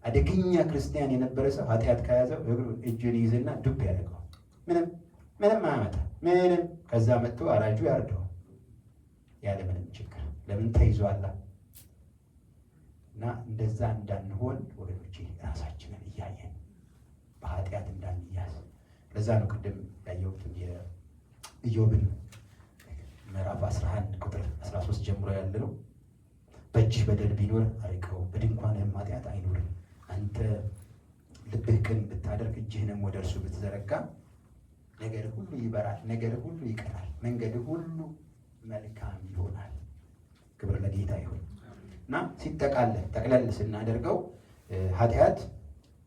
አደገኛ ክርስቲያን የነበረ ሰው ኃጢአት ከያዘው እጁን ይይዝና ዱብ ያደርገዋል። ምንም አያመጣ ምንም። ከዛ መጥቶ አራጁ ያርደዋል ያለ ምንም ችግር። ለምን ተይዟላ? እና እንደዛ እንዳንሆን ወገኖቼ ራሳችንን እያየን በኃጢአት እንዳንያዝ። ለዛ ነው ቅድም ያየሁትን የኢዮብን ምዕራፍ 11 ቁጥር 13 ጀምሮ ያለ ነው። በእጅህ በደል ቢኖር አርቀው፣ በድንኳንህም ኃጢአት አይኖርም። አንተ ልብህ ቅን ብታደርግ እጅህንም ወደ እርሱ ብትዘረጋ ነገር ሁሉ ይበራል፣ ነገር ሁሉ ይቀራል፣ መንገድ ሁሉ መልካም ይሆናል። ክብር ለጌታ ይሁን። እና ጠቅለል ስናደርገው ኃጢአት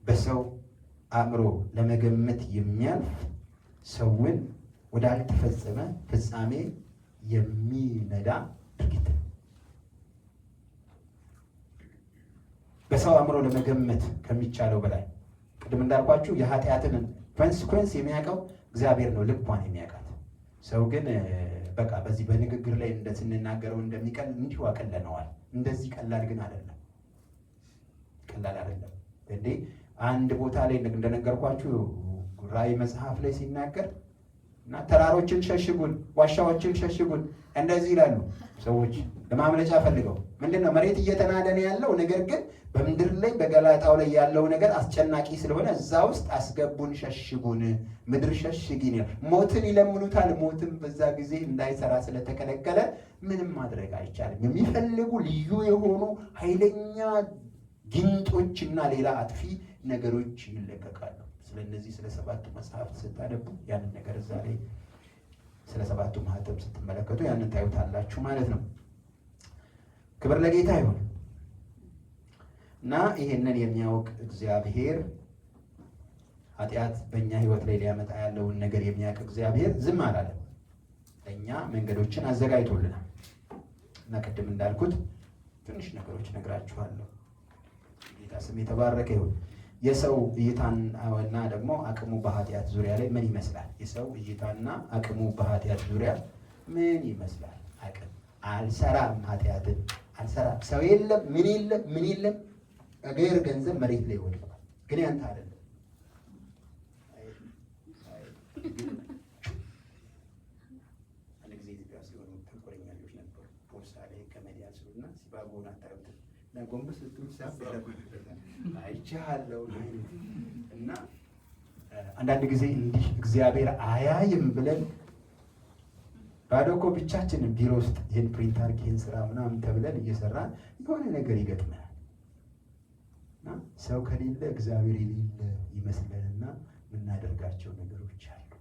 በሰው አእምሮ ለመገመት የሚያልፍ ሰውን ወዳልተፈጸመ ፍጻሜ የሚነዳ ድርጊት ነው። በሰው አእምሮ ለመገመት ከሚቻለው በላይ ቅድም እንዳልኳችሁ የኃጢአትን ኮንሲኩዌንስ የሚያውቀው እግዚአብሔር ነው፣ ልቧን የሚያውቃት። ሰው ግን በቃ በዚህ በንግግር ላይ ስንናገረው እንደሚቀል እንዲሁ አቀለነዋል። እንደዚህ ቀላል ግን አይደለም፣ ቀላል አይደለም። እንዴ አንድ ቦታ ላይ እንደነገርኳችሁ ራእይ መጽሐፍ ላይ ሲናገር እና ተራሮችን ሸሽጉን፣ ዋሻዎችን ሸሽጉን እንደዚህ ይላሉ ሰዎች ለማምለጫ ፈልገው። ምንድነው መሬት እየተናደ ነው ያለው። ነገር ግን በምድር ላይ በገላጣው ላይ ያለው ነገር አስጨናቂ ስለሆነ እዛ ውስጥ አስገቡን፣ ሸሽጉን፣ ምድር ሸሽጊን ይላል። ሞትን ይለምኑታል። ሞትም በዛ ጊዜ እንዳይሰራ ስለተከለከለ ምንም ማድረግ አይቻልም። የሚፈልጉ ልዩ የሆኑ ኃይለኛ ጊንጦችና ሌላ አጥፊ ነገሮች ይለቀቃሉ። ስለነዚህ ስለ ሰባቱ መጽሐፍት ስታነቡ ያንን ነገር እዛ ላይ ስለ ሰባቱ ማህተም ስትመለከቱ ያንን ታዩታላችሁ ማለት ነው። ክብር ለጌታ ይሁን። እና ይሄንን የሚያውቅ እግዚአብሔር ኃጢአት በእኛ ህይወት ላይ ሊያመጣ ያለውን ነገር የሚያውቅ እግዚአብሔር ዝም አላለም። ለእኛ መንገዶችን አዘጋጅቶልናል። እና ቅድም እንዳልኩት ትንሽ ነገሮች ነግራችኋለሁ። ጌታ ስም የተባረከ ይሁን። የሰው እይታና ደግሞ አቅሙ በኃጢአት ዙሪያ ላይ ምን ይመስላል? የሰው እይታና አቅሙ በኃጢአት ዙሪያ ምን ይመስላል? አቅም አልሰራም፣ ኃጢአትን አልሰራም። ሰው የለም፣ ምን የለም። እግር ገንዘብ መሬት ላይ ወድቋል፣ ግን ያንተ አይደለም። አንድ ጊዜ ኢትዮጵያ ውስጥ የሆኑ ተንኮለኛ ልጆች ነበሩ። ፖስታ ላይ ገመድ ያስሩና ሲባጎን አታዩት እና ጎንበስ ስትሉ ሳብ ያደረጉበታል። አይቻለሁ። እና አንዳንድ ጊዜ እንዲህ እግዚአብሔር አያይም ብለን ባዶ እኮ ብቻችንን ቢሮ ውስጥ ይህን ፕሪንት አድርግ ይህን ስራ ምናምን ተብለን እየሰራን የሆነ ነገር ይገጥመናል። እና ሰው ከሌለ እግዚአብሔር የሌለ ይመስለንና የምናደርጋቸው ነገሮች አሉ።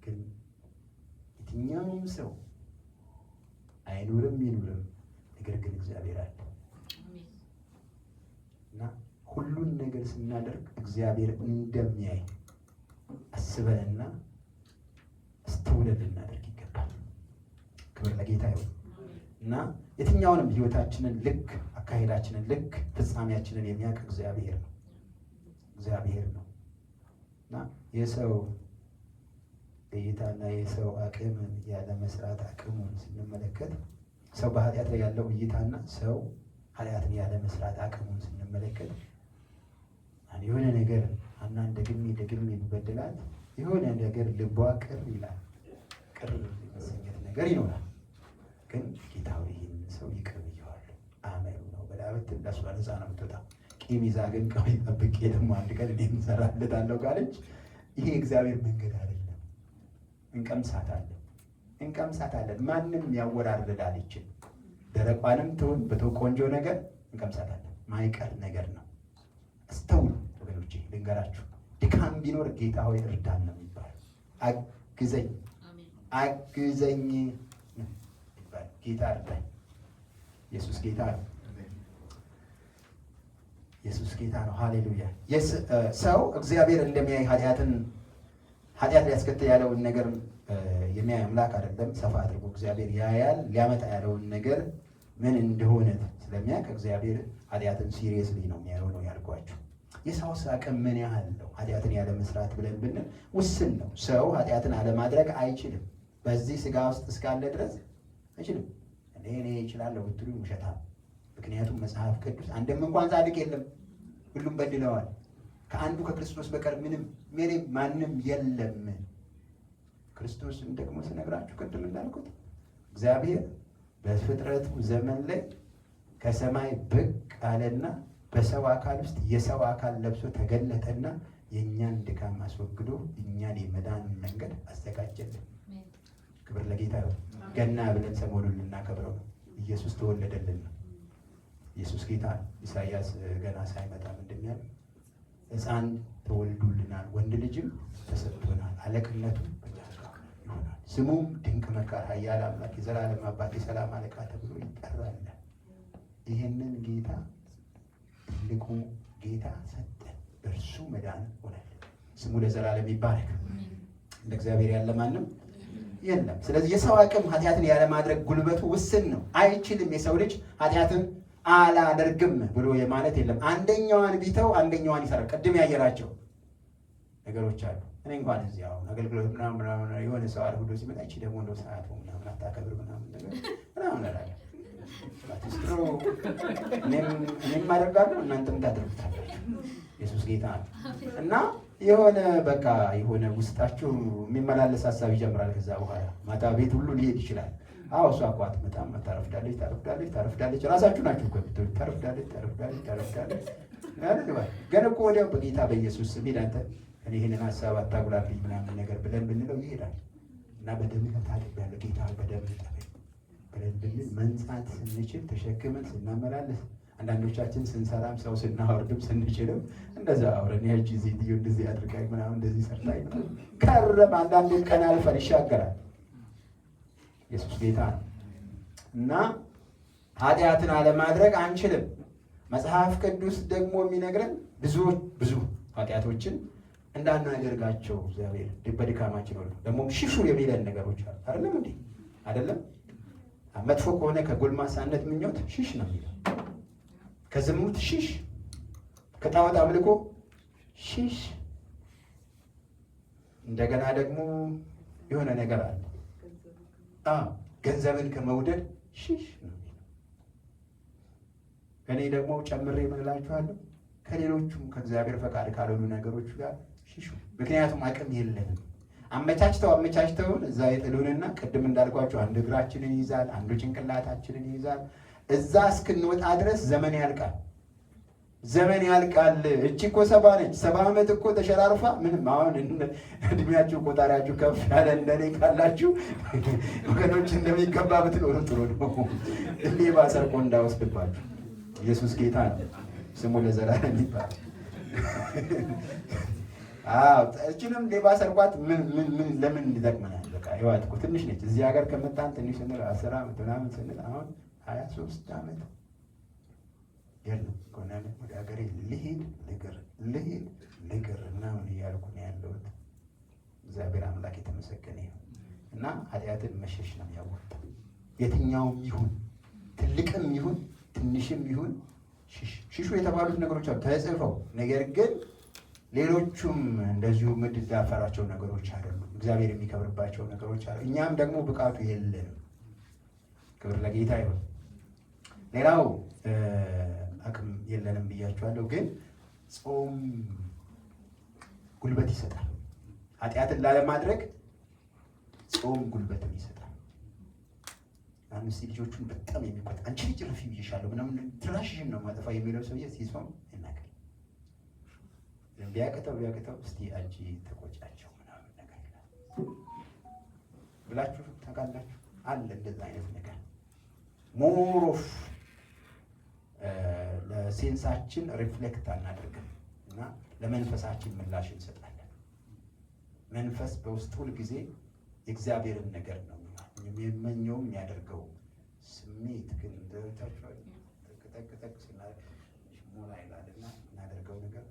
ግን የትኛውም ሰው አይኑርም ይኑርም፣ ነገር ግን እግዚአብሔር አለ እና ሁሉን ነገር ስናደርግ እግዚአብሔር እንደሚያይ አስበንና አስተውለን ልናደርግ ይገባል። ክብር ለጌታ ይሁን። እና የትኛውንም ህይወታችንን ልክ፣ አካሄዳችንን ልክ፣ ፍጻሜያችንን የሚያውቅ እግዚአብሔር ነው። እና የሰው እይታና የሰው አቅምን ያለ መስራት አቅሙን ስንመለከት ሰው በኃጢአት ላይ ያለው እይታና ሰው ኃጢአትን ያለ መስራት አቅሙን ስንመለከት የሆነ ነገር አናን ደግሜ ይበድላል። የሆነ ነገር ልቧ ቅር ይላል። ቅር የመሰኘት ነገር ይኖራል። ግን ጌታ ሆይ ይህን ሰው ይቅር ብዬዋለሁ አመሉ ነው በላበት ለሷ ነፃ ነው የምትወጣው። ቂም ይዛ ግን ቀይ ጠብቄ ደግሞ አንድ ቀን እኔ እሰራለታለሁ ካለች ይሄ እግዚአብሔር መንገድ አይደለም። እንቀምሳታለን። ማንም ያወራርዳል አለችን። ደረቋንም ትሁን በተቆንጆ ነገር እንቀምሳታለን። ማይቀር ነገር ነው። አስተውሉ ወገኖቼ፣ ልንገራችሁ። ድካም ቢኖር ጌታ ሆይ እርዳን ነው የሚባለው። አግዘኝ ይባል። ጌታ እርዳኝ። ኢየሱስ ጌታ ነው። ኢየሱስ ጌታ ነው። ሃሌሉያ። ሰው እግዚአብሔር እንደሚያይ ኃጢአት ሊያስከትል ያለውን ነገር የሚያይ አምላክ አይደለም። ሰፋ አድርጎ እግዚአብሔር ያያል። ሊያመጣ ያለውን ነገር ምን እንደሆነ ስለሚያውቅ እግዚአብሔር ኃጢአትን ሲሪየስሊ ነው የሚያየው ነው ያልኳችሁ። የሰውስ አቅም ምን ያህል ነው? ኃጢአትን ያለ መስራት ብለን ብንል ውስን ነው። ሰው ኃጢአትን አለማድረግ አይችልም። በዚህ ስጋ ውስጥ እስካለ ድረስ አይችልም። እኔ እችላለሁ ብትሉ ውሸታም። ምክንያቱም መጽሐፍ ቅዱስ አንድም እንኳን ጻድቅ የለም፣ ሁሉም በድለዋል፣ ከአንዱ ከክርስቶስ በቀር ማንም የለም። ክርስቶስን ደግሞ ስነግራችሁ ቅድም እንዳልኩት እግዚአብሔር በፍጥረቱ ዘመን ላይ ከሰማይ ብቅ አለና በሰው አካል ውስጥ የሰው አካል ለብሶ ተገለጠና የእኛን ድካም አስወግዶ እኛን የመዳን መንገድ አዘጋጀልን። ክብር ለጌታ ነው። ገና ብለን ሰሞኑን ልናከብረው ነው። ኢየሱስ ተወለደልን ነው። ኢየሱስ ጌታ ነው። ኢሳይያስ ገና ሳይመጣ ምንድን ያለ ሕፃን ተወልዶልናል፣ ወንድ ልጅም ተሰጥቶናል፣ አለቅነቱ ይሆናል፣ ስሙም ድንቅ መካር፣ ኃያል አምላክ፣ የዘላለም አባት፣ የሰላም አለቃ ተብሎ ይጠራል። ይህንን ጌታ ትልቁ ጌታ ሰጠን፣ በእርሱ መዳን ሆነልን። ስሙ ለዘላለም ይባረክ። እንደ እግዚአብሔር ያለ ማንም የለም። ስለዚህ የሰው አቅም ኃጢአትን ያለማድረግ ጉልበቱ ውስን ነው። አይችልም። የሰው ልጅ ኃጢአትን አላደርግም ብሎ የማለት የለም። አንደኛዋን ቢተው አንደኛዋን ይሰራል። ቅድም ያየናቸው ነገሮች አሉ። እኔ እንኳን እዚህ አሁን አገልግሎት ምናምን የሆነ ሰው አርፍዶ ሲመጣ እቺ ደግሞ እንደው ሰዓቱ ምናምን አታከብር ምናምን ነገር ምናምን እላለሁ። ባትስትሮ እኔም አደርጋለሁ፣ እናንተም ታደርጉታላችሁ። ኢየሱስ ጌታ ነው። እና የሆነ በቃ የሆነ ውስጣችሁ የሚመላለስ ሀሳብ ይጀምራል። ከዛ በኋላ ማታ ቤት ሁሉ ሊሄድ ይችላል። አዎ እሷ እኮ አትመጣም፣ ታረፍዳለች። ራሳችሁ ናችሁ እኮ ብትሉ ታረፍዳለች። ግን እኮ ወዲያው በጌታ በኢየሱስ ስም ሄድ አንተ እኔ ይህንን ሀሳብ አታጉላልኝ ምናምን ነገር ብለን ብንለው ይሄዳል። እና በደምህ ታጥቤያለሁ ጌታ በደምህ ጠበኝ ብለን ብንል መንጻት ስንችል ተሸክመን ስናመላለስ፣ አንዳንዶቻችን ስንሰራም ሰው ስናወርድም ስንችልም እንደዛ አውረን ያቺ ዜትዮ እንደዚህ አድርጋኝ ምናምን እንደዚህ ሰርታኝ ከረም አንዳንድም ቀን አልፈን ይሻገራል። ኢየሱስ ጌታ ነው። እና ኃጢአትን አለማድረግ አንችልም። መጽሐፍ ቅዱስ ደግሞ የሚነግረን ብዙ ኃጢአቶችን እንዳናደርጋቸው እግዚአብሔር በድካማችን ሁሉ ደግሞ ሽሹ የሚለን ነገሮች አሉ። አይደለም እንዴ? አይደለም? መጥፎ ከሆነ ከጎልማሳነት ምኞት ሽሽ ነው የሚለው። ከዝሙት ሽሽ፣ ከጣዖት አምልኮ ሽሽ። እንደገና ደግሞ የሆነ ነገር አለ። ገንዘብን ከመውደድ ሽሽ ነው የሚለው። እኔ ደግሞ ጨምሬ እምላችኋለሁ ከሌሎቹም ከእግዚአብሔር ፈቃድ ካልሆኑ ነገሮች ጋር ሽሹ። ምክንያቱም አቅም የለንም። አመቻችተውን እዛ የጥሉንና ቅድም እንዳልኳቸው አንዱ እግራችንን ይይዛል፣ አንዱ ጭንቅላታችንን ይይዛል። እዛ እስክንወጣ ድረስ ዘመን ያልቃል። እቺ እኮ 70 ነች። 70 ዓመት እኮ ተሸራርፋ ምንም። አሁን እድሜያችሁ ቆጣሪያችሁ ከፍ ያለ እንደኔ ካላችሁ ወገኖች እንደሚገባ ብትኖሩ ጥሩ ነው። ሌባ ሰርቆ እንዳይወስድባችሁ። ኢየሱስ ጌታ ነው። ስሙ ለዘላለም ይባል። እችንም ሌባ ሰርቋት ለምን ይጠቅመናል? በቃ ህይወት እኮ ትንሽ ነች። እዚህ ሀገር ከመጣን ትንሽ ስንል 10 ዓመት ምናምን ስንል አሁን 23 ዓመት የለም ኮነ ወደ ሀገሬ ልሂድ ልግር ምናምን እያልኩ ነው ያለሁት። እግዚአብሔር አምላክ የተመሰገነ ይሁን። እና ኃጢአትን መሸሽ ነው ያወጣው። የትኛውም ይሁን ትልቅም ይሁን ትንሽም ይሁን ሽሹ የተባሉት ነገሮች አሉ ተጽፈው። ነገር ግን ሌሎቹም እንደዚሁ ምድር ዳፈራቸው ነገሮች አይደሉም። እግዚአብሔር የሚከብርባቸው ነገሮች አሉ። እኛም ደግሞ ብቃቱ የለንም። ክብር ለጌታ ይሁን። ሌላው አቅም የለንም ብያቸዋለሁ። ግን ጾም ጉልበት ይሰጣል። ኃጢአትን ላለማድረግ ጾም ጉልበትን ይሰጣል። አንስቲ ልጆቹን በጣም የሚቆጣ አንቺ ልጅ ረፊ ብዬሻለሁ ምናምን ትራሽሽን ነው ማጠፋ የሚለው ሰውዬ ሲጾም ይናገር። ቢያቅተው እስቲ አንቺ ተቆጫቸው ምናምን ነገር ይላል ብላችሁ ታውቃላችሁ? አለ እንደዛ አይነት ነገር ሞር ኦፍ ለሴንሳችን ሪፍሌክት አናደርግም እና ለመንፈሳችን ምላሽ እንሰጣለን። መንፈስ በውስጥ ሁል ጊዜ የእግዚአብሔርን ነገር ነው የሚመኘው የሚያደርገው። ስሜት ግን እንደታችኋል ተከተከተክ ስናደርግ ሞላ ይላልና እናደርገው ነገር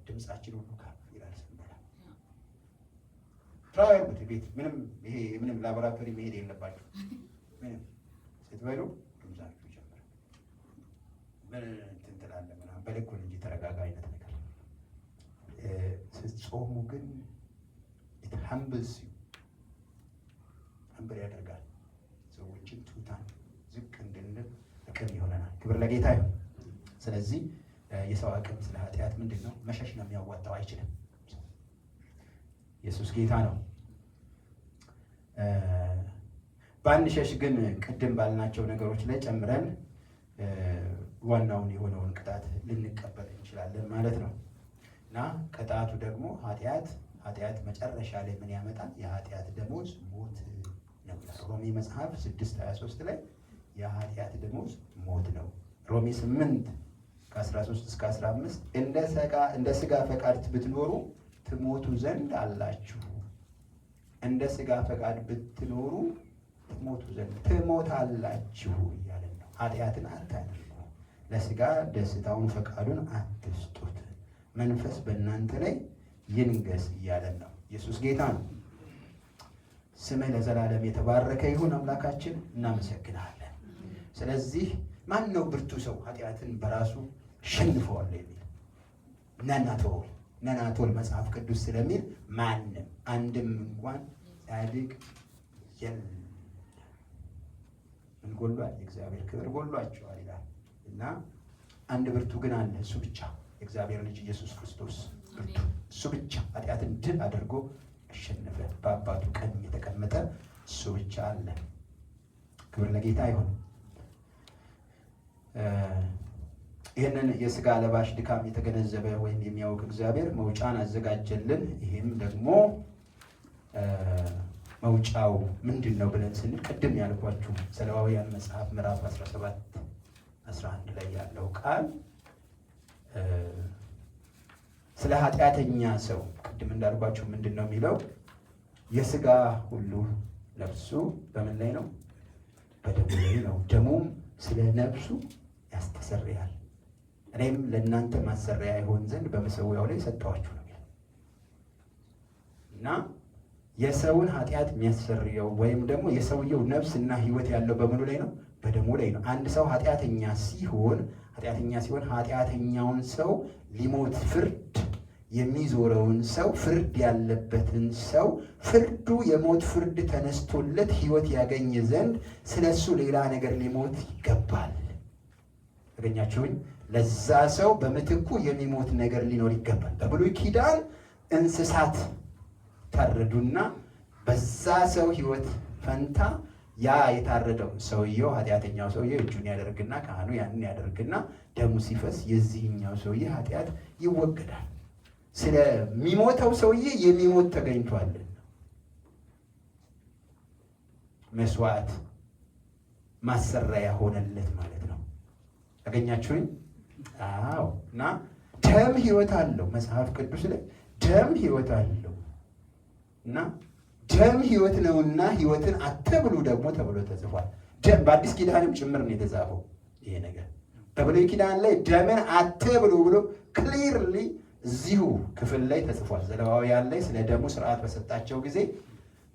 ድምፃችን ሁሉ ከፍ ይላል። ስንበላ ትራይል ቤት ምንም ላቦራቶሪ መሄድ የለባቸው። ምንም ስትበሉ ድምፃችሁ ይጀምራል። ምን እንትን ትላለህ ምናምን በልኩ እንጂ ተረጋጋ አይነት ነገር። ስትጾሙ ግን ሀምብልስ ሀምብል ያደርጋል። ሰዎችን ትሑታን ዝቅ እንድንል አቅም ይሆነናል። ክብር ለጌታ ይሁን። ስለዚህ የሰው አቅም ስለ ኃጢአት ምንድን ነው? መሸሽ ነው የሚያዋጣው። አይችልም። ኢየሱስ ጌታ ነው። ባንሸሽ ግን ቅድም ባልናቸው ነገሮች ላይ ጨምረን ዋናውን የሆነውን ቅጣት ልንቀበል እንችላለን ማለት ነው። እና ቅጣቱ ደግሞ ኃጢአት መጨረሻ ላይ ምን ያመጣል? የኃጢአት ደሞዝ ሞት ነው። ሮሜ መጽሐፍ 6:23 ላይ የኃጢአት ደሞዝ ሞት ነው። ሮሜ 8:13 እስከ 15 እንደ ስጋ ፈቃድ ብትኖሩ ትሞቱ ዘንድ አላችሁ። እንደ ስጋ ፈቃድ ብትኖሩ ትሞቱ ዘንድ ትሞታላችሁ እያለን ነው። ኃጢአትን አታድርጉ፣ ለስጋ ደስታውን ፈቃዱን አትስጡት፣ መንፈስ በእናንተ ላይ ይንገስ እያለን ነው። ኢየሱስ ጌታ ነው። ስምህ ለዘላለም የተባረከ ይሁን። አምላካችን እናመሰግናለን። ስለዚህ ማን ነው ብርቱ ሰው ኃጢአትን በራሱ ሸንፈዋል የሚል? ነናቶል መጽሐፍ ቅዱስ ስለሚል ማንም አንድም እንኳን ጻድቅ የለም። ምን ጎሏል? የእግዚአብሔር ክብር ጎሏቸዋል ይላል። እና አንድ ብርቱ ግን አለ። እሱ ብቻ የእግዚአብሔር ልጅ ኢየሱስ ክርስቶስ ብርቱ፣ እሱ ብቻ ኃጢአትን ድል አድርጎ አሸነፈ። በአባቱ ቀኝ የተቀመጠ እሱ ብቻ አለ። ክብር ለጌታ ይሁን። ይህንን የስጋ ለባሽ ድካም የተገነዘበ ወይም የሚያውቅ እግዚአብሔር መውጫን አዘጋጀልን። ይህም ደግሞ መውጫው ምንድን ነው ብለን ስንል ቅድም ያልኳችሁ ዘሌዋውያን መጽሐፍ ምዕራፍ 17:11 ላይ ያለው ቃል ስለ ኃጢአተኛ ሰው ቅድም እንዳልኳችሁ ምንድን ነው የሚለው? የስጋ ሁሉ ነፍሱ በምን ላይ ነው? በደሙ ላይ ነው። ደሙም ስለ ነፍሱ ያስተሰርያል። እኔም ለእናንተ ማሰሪያ ይሆን ዘንድ በመሠዊያው ላይ ሰጠኋችሁ ነው እና የሰውን ኃጢአት የሚያሰርየው ወይም ደግሞ የሰውየው ነፍስና ሕይወት ያለው በምኑ ላይ ነው? በደሙ ላይ ነው። አንድ ሰው ኃጢአተኛ ሲሆን ኃጢአተኛውን ሰው ሊሞት ፍርድ የሚዞረውን ሰው ፍርድ ያለበትን ሰው ፍርዱ የሞት ፍርድ ተነስቶለት ሕይወት ያገኝ ዘንድ ስለሱ ሌላ ነገር ሊሞት ይገባል። ያገኛችሁኝ? ለዛ ሰው በምትኩ የሚሞት ነገር ሊኖር ይገባል። በብሉይ ኪዳን እንስሳት ታረዱና በዛ ሰው ሕይወት ፈንታ ያ የታረደው ሰውየው ኃጢአተኛው ሰውዬ እጁን ያደርግና ካህኑ ያንን ያደርግና ደሙ ሲፈስ የዚህኛው ሰውዬ ኃጢአት ይወገዳል። ስለሚሞተው ሰውዬ የሚሞት ተገኝቷል። መስዋዕት ማሰሪያ ሆነለት ማለት ነው። ያገኛችሁኝ? አዎ። እና ደም ሕይወት አለው። መጽሐፍ ቅዱስ ላይ ደም ሕይወት አለው እና ደም ሕይወት ነውና ሕይወትን አትብሉ ደግሞ ተብሎ ተጽፏል። ደም በአዲስ ኪዳንም ጭምር ነው የተጻፈው ይሄ ነገር። በብሉይ ኪዳን ላይ ደምን አትብሉ ብሎ ክሊርሊ እዚሁ ክፍል ላይ ተጽፏል። ዘሌዋውያን ላይ ስለ ደሙ ስርዓት በሰጣቸው ጊዜ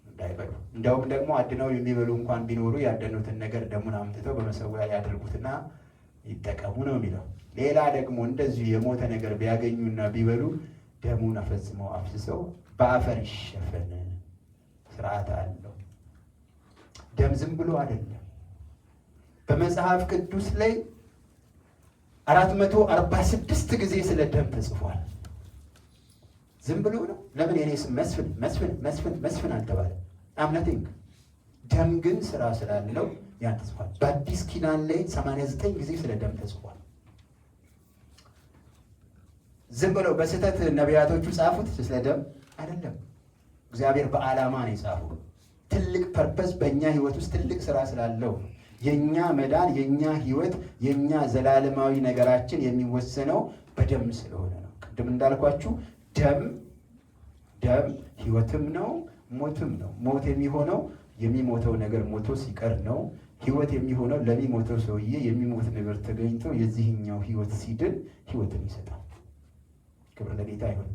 እንዳይበሉ፣ እንደውም ደግሞ አድነው የሚበሉ እንኳን ቢኖሩ ያደኑትን ነገር ደሙን አምጥተው በመሠዊያ ያደርጉትና ይጠቀሙ ነው የሚለው። ሌላ ደግሞ እንደዚሁ የሞተ ነገር ቢያገኙና ቢበሉ ደሙን አፈጽመው አፍስሰው በአፈር ይሸፈን ስርዓት አለው። ደም ዝም ብሎ አይደለም። በመጽሐፍ ቅዱስ ላይ 446 ጊዜ ስለ ደም ተጽፏል። ዝም ብሎ ነው? ለምን የኔ ስም መስፍን መስፍን መስፍን መስፍን አልተባለ? አምነቲንግ ደም ግን ስራ ስላለው ያን ተጽፏል። በአዲስ ኪዳን ላይ 89 ጊዜ ስለ ደም ተጽፏል። ዝም ብሎ በስህተት ነቢያቶቹ ጻፉት ስለ ደም አይደለም። እግዚአብሔር በዓላማ ነው የጻፈው። ትልቅ ፐርፐስ በእኛ ህይወት ውስጥ ትልቅ ስራ ስላለው የእኛ መዳን፣ የእኛ ህይወት፣ የእኛ ዘላለማዊ ነገራችን የሚወሰነው በደም ስለሆነ ነው። ቅድም እንዳልኳችሁ ደም ህይወትም ነው ሞትም ነው። ሞት የሚሆነው የሚሞተው ነገር ሞቶ ሲቀር ነው። ህይወት የሚሆነው ለሚሞተው ሰውዬ የሚሞት ነገር ተገኝቶ የዚህኛው ህይወት ሲድን ህይወትን ይሰጣል። ክብር ለጌታ ይሁን።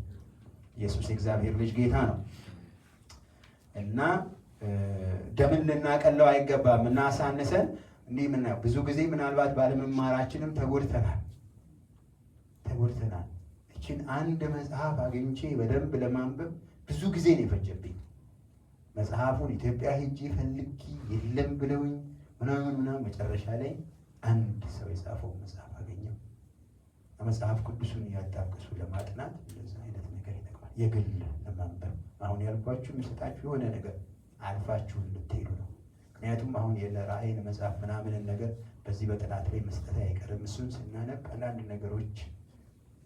ኢየሱስ የእግዚአብሔር ልጅ ጌታ ነው እና ደምን ልናቀለው አይገባም። እና አሳንሰን እንዲህ ምናየው ብዙ ጊዜ ምናልባት ባለመማራችንም ተጎድተናል። እችን አንድ መጽሐፍ አግኝቼ በደንብ ለማንበብ ብዙ ጊዜ ነው የፈጀብኝ። መጽሐፉን ኢትዮጵያ ሄጄ ፈልጊ የለም ብለውኝ ምናምን መጨረሻ ላይ አንድ ሰው የጻፈው መጽሐፍ አገኘው። መጽሐፍ ቅዱሱን እያጣቀሱ ለማጥናት እንደዛ አይነት ነገር ይጠቅማል። የግል ለማንበብ አሁን ያልኳችሁ የሚሰጣችሁ የሆነ ነገር አልፋችሁ እንድትሄዱ ነው። ምክንያቱም አሁን የራእይን መጽሐፍ ምናምንን ነገር በዚህ በጥናት ላይ መስጠት አይቀርም። እሱን ስናነብ አንዳንድ ነገሮች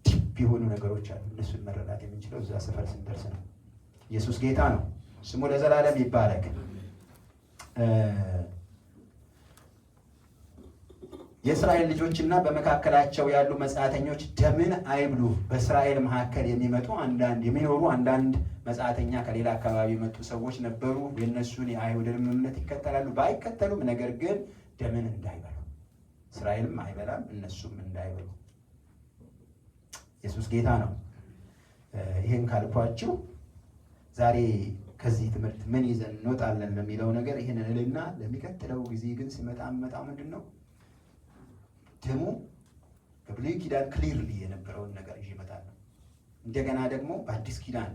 ዲፕ የሆኑ ነገሮች አሉ። እነሱን መረዳት የምንችለው እዛ ሰፈር ስንደርስ ነው። ኢየሱስ ጌታ ነው። ስሙ ለዘላለም ይባረክ። የእስራኤል ልጆችና በመካከላቸው ያሉ መጻተኞች ደምን አይብሉ። በእስራኤል መካከል የሚኖሩ አንዳንድ መጻተኛ ከሌላ አካባቢ የመጡ ሰዎች ነበሩ። የእነሱን የአይሁድን እምነት ይከተላሉ። ባይከተሉም ነገር ግን ደምን እንዳይበሉ፣ እስራኤልም አይበላም እነሱም እንዳይበሉ። ኢየሱስ ጌታ ነው። ይህን ካልኳችሁ ዛሬ ከዚህ ትምህርት ምን ይዘን እንወጣለን ለሚለው ነገር ይህን እልና ለሚቀጥለው ጊዜ ግን ሲመጣ ምንድን ነው ደሙ በብሉይ ኪዳን ክሊርሊ የነበረውን ነገር ይዤ እመጣለሁ። እንደገና ደግሞ በአዲስ ኪዳን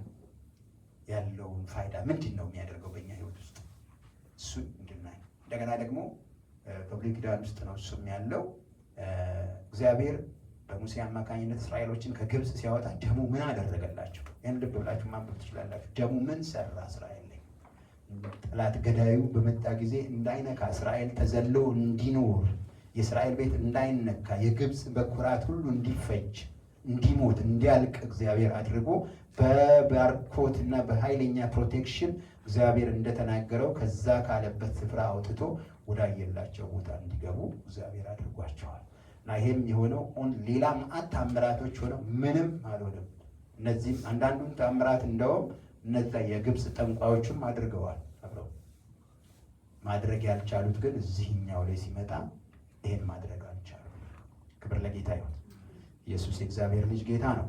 ያለውን ፋይዳ ምንድን ነው የሚያደርገው በእኛ ህይወት ውስጥ እሱን እንድናይ። እንደገና ደግሞ በብሉይ ኪዳን ውስጥ ነው እሱም ያለው። እግዚአብሔር በሙሴ አማካኝነት እስራኤሎችን ከግብፅ ሲያወጣ ደሙ ምን አደረገላቸው? ያን ልብ ብላችሁ ማንበብ ትችላላችሁ። ደሙ ምን ሰራ እስራኤል ላይ? ጠላት ገዳዩ በመጣ ጊዜ እንዳይነካ እስራኤል ተዘሎ እንዲኖር፣ የእስራኤል ቤት እንዳይነካ፣ የግብፅ በኩራት ሁሉ እንዲፈጅ፣ እንዲሞት፣ እንዲያልቅ እግዚአብሔር አድርጎ በባርኮት እና በኃይለኛ ፕሮቴክሽን እግዚአብሔር እንደተናገረው ከዛ ካለበት ስፍራ አውጥቶ ወዳየላቸው ቦታ እንዲገቡ እግዚአብሔር አድርጓቸዋል። እና ይሄም የሆነው ሌላ መዓት ታምራቶች ሆነው ምንም አልሆነም። እነዚህም አንዳንዱን ታምራት እንደውም እነዛ የግብፅ ጠንቋዮችም አድርገዋል። አብረው ማድረግ ያልቻሉት ግን እዚህኛው ላይ ሲመጣ ይህን ማድረግ አልቻሉም። ክብር ለጌታ ይሁን። ኢየሱስ የእግዚአብሔር ልጅ ጌታ ነው።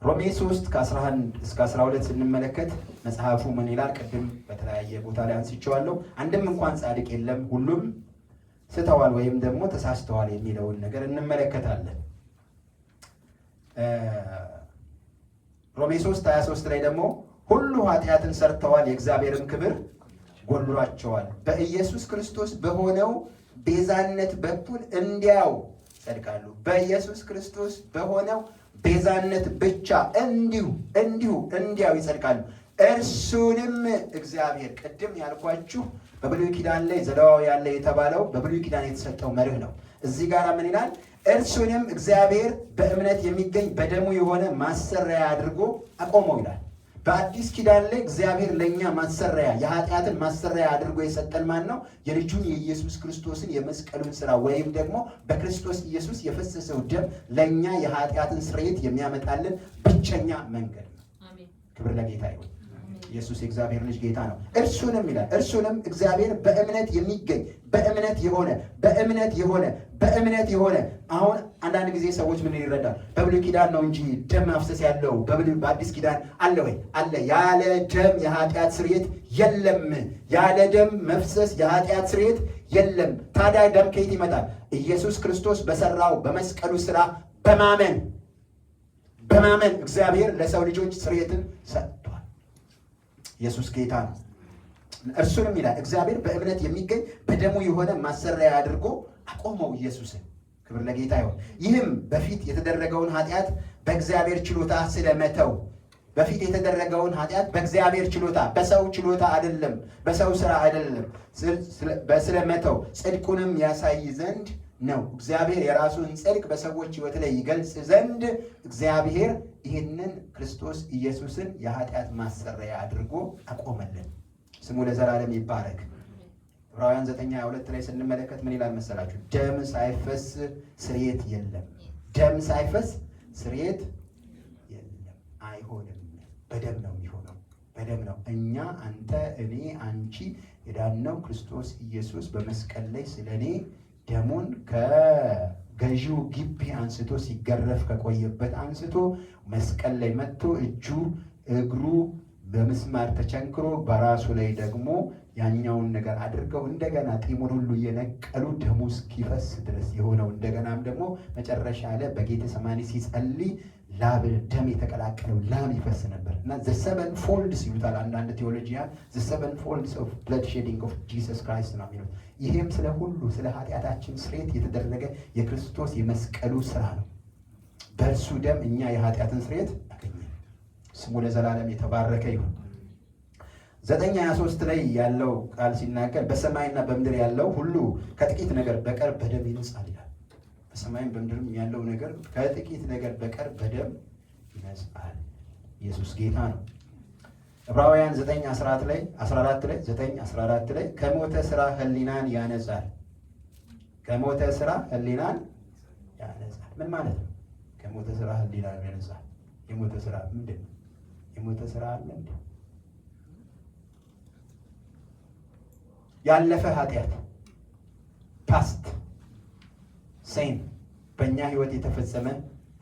ሮሜ 3 ከ11 እስከ 12 ስንመለከት መጽሐፉ ምን ይላል? ቅድም በተለያየ ቦታ ላይ አንስቼዋለሁ። አንድም እንኳን ጻድቅ የለም፣ ሁሉም ስተዋል ወይም ደግሞ ተሳስተዋል የሚለውን ነገር እንመለከታለን። ሮሜ 3:23 ላይ ደግሞ ሁሉ ኃጢአትን ሰርተዋል፣ የእግዚአብሔርን ክብር ጎድሏቸዋል፣ በኢየሱስ ክርስቶስ በሆነው ቤዛነት በኩል እንዲያው ይጸድቃሉ። በኢየሱስ ክርስቶስ በሆነው ቤዛነት ብቻ እንዲያው ይጸድቃሉ። እርሱንም እግዚአብሔር ቅድም ያልኳችሁ በብሉይ ኪዳን ላይ ዘሌዋውያን ላይ የተባለው በብሉይ ኪዳን የተሰጠው መርህ ነው። እዚህ ጋር ምን ይላል? እርሱንም እግዚአብሔር በእምነት የሚገኝ በደሙ የሆነ ማሰሪያ አድርጎ አቆመው ይላል። በአዲስ ኪዳን ላይ እግዚአብሔር ለእኛ ማሰሪያ የኃጢአትን ማሰሪያ አድርጎ የሰጠን ማን ነው? የልጁን የኢየሱስ ክርስቶስን የመስቀሉን ስራ ወይም ደግሞ በክርስቶስ ኢየሱስ የፈሰሰው ደም ለእኛ የኃጢአትን ስርየት የሚያመጣልን ብቸኛ መንገድ ነው። ክብር ለጌታ ይሁን። ኢየሱስ የእግዚአብሔር ልጅ ጌታ ነው። እርሱንም ይላል እርሱንም እግዚአብሔር በእምነት የሚገኝ በእምነት የሆነ አሁን አንዳንድ ጊዜ ሰዎች ምን ይረዳል? በብሉይ ኪዳን ነው እንጂ ደም ማፍሰስ ያለው በአዲስ ኪዳን አለ ወይ? አለ። ያለ ደም የኃጢአት ስርየት የለም። ያለ ደም መፍሰስ የኃጢአት ስርየት የለም። ታዲያ ደም ከየት ይመጣል? ኢየሱስ ክርስቶስ በሰራው በመስቀሉ ስራ በማመን እግዚአብሔር ለሰው ልጆች ስርየትን ሰጥቷል። ኢየሱስ ጌታ ነው። እርሱንም ይላል እግዚአብሔር በእምነት የሚገኝ በደሙ የሆነ ማሰሪያ አድርጎ አቆመው ኢየሱስን። ክብር ለጌታ ይሁን። ይህም በፊት የተደረገውን ኃጢአት በእግዚአብሔር ችሎታ ስለመተው በፊት የተደረገውን ኃጢአት በእግዚአብሔር ችሎታ በሰው ችሎታ አይደለም፣ በሰው ስራ አይደለም፣ ስለመተው ጽድቁንም ያሳይ ዘንድ ነው። እግዚአብሔር የራሱን ጽድቅ በሰዎች ሕይወት ላይ ይገልጽ ዘንድ እግዚአብሔር ይህንን ክርስቶስ ኢየሱስን የኃጢአት ማሰሪያ አድርጎ አቆመልን። ስሙ ለዘላለም ይባረክ። ዕብራውያን 9:22 ላይ ስንመለከት ምን ይላል መሰላችሁ? ደም ሳይፈስ ስርየት የለም። ደም ሳይፈስ ስርየት የለም፣ አይሆንም። በደም ነው የሚሆነው፣ በደም ነው። እኛ፣ አንተ፣ እኔ፣ አንቺ የዳነው ክርስቶስ ኢየሱስ በመስቀል ላይ ስለኔ ደሙን ከገዢው ግቢ አንስቶ ሲገረፍ ከቆየበት አንስቶ መስቀል ላይ መጥቶ እጁ እግሩ በምስማር ተቸንክሮ በራሱ ላይ ደግሞ ያኛውን ነገር አድርገው እንደገና ጢሙን ሁሉ እየነቀሉ ደሙ እስኪፈስ ድረስ የሆነው እንደገናም ደግሞ መጨረሻ ላይ በጌቴሰማኒ ሲጸልይ ደም የተቀላቀለው ላም ይፈስ ነበር እና ዘ ሰቨን ፎልድስ ይሉታል አንዳንድ ቴዎሎጂያን። ዘ ሰቨን ፎልድስ ኦፍ ብለድ ሼዲንግ ኦፍ ጂሰስ ክራይስት ነው የሚሉት። ይሄም ስለ ሁሉ ስለ ኃጢአታችን ስርየት የተደረገ የክርስቶስ የመስቀሉ ስራ ነው። በእርሱ ደም እኛ የኃጢአትን ስርየት አገኘን። ስሙ ለዘላለም የተባረከ ይሁን። 9:23 ላይ ያለው ቃል ሲናገር በሰማይና በምድር ያለው ሁሉ ከጥቂት ነገር በቀር በደም ይነጻል ይላል። በሰማይም በምድርም ያለው ነገር ከጥቂት ነገር በቀር በደም ይነጻል። ኢየሱስ ጌታ ነው። ዕብራውያን 9:14 ላይ 9:14 ላይ ከሞተ ስራ ህሊናን ያነጻል። ከሞተ ስራ ህሊናን ያነጻል። ምን ማለት ነው? ከሞተ ስራ ህሊናን ያነጻል። የሞተ ስራ ምንድን ነው? የሞተ ስራ አለ እንዴ? ያለፈ ኃጢአት ፓስት ሴን በእኛ ህይወት የተፈጸመ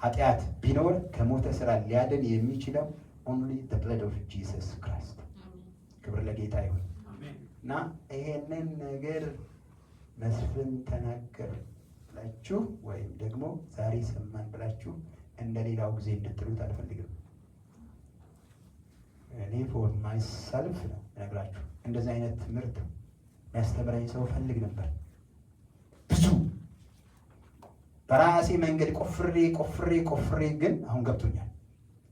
ኃጢአት ቢኖር ከሞተ ስራ ሊያድን የሚችለው ኦንሊ ዘ ብለድ ኦፍ ጂሰስ ክራይስት። ክብር ለጌታ ይሁን። እና ይሄንን ነገር መስፍን ተናገር ብላችሁ ወይም ደግሞ ዛሬ ሰማን ብላችሁ እንደሌላው ጊዜ እንድትሉት አልፈልግም። እኔ ፎር ማይሰልፍ ነው ነግራችሁ። እንደዚህ አይነት ትምህርት ያስተምረኝ ሰው ፈልግ ነበር። ብዙ በራሴ መንገድ ቆፍሬ ግን አሁን ገብቶኛል።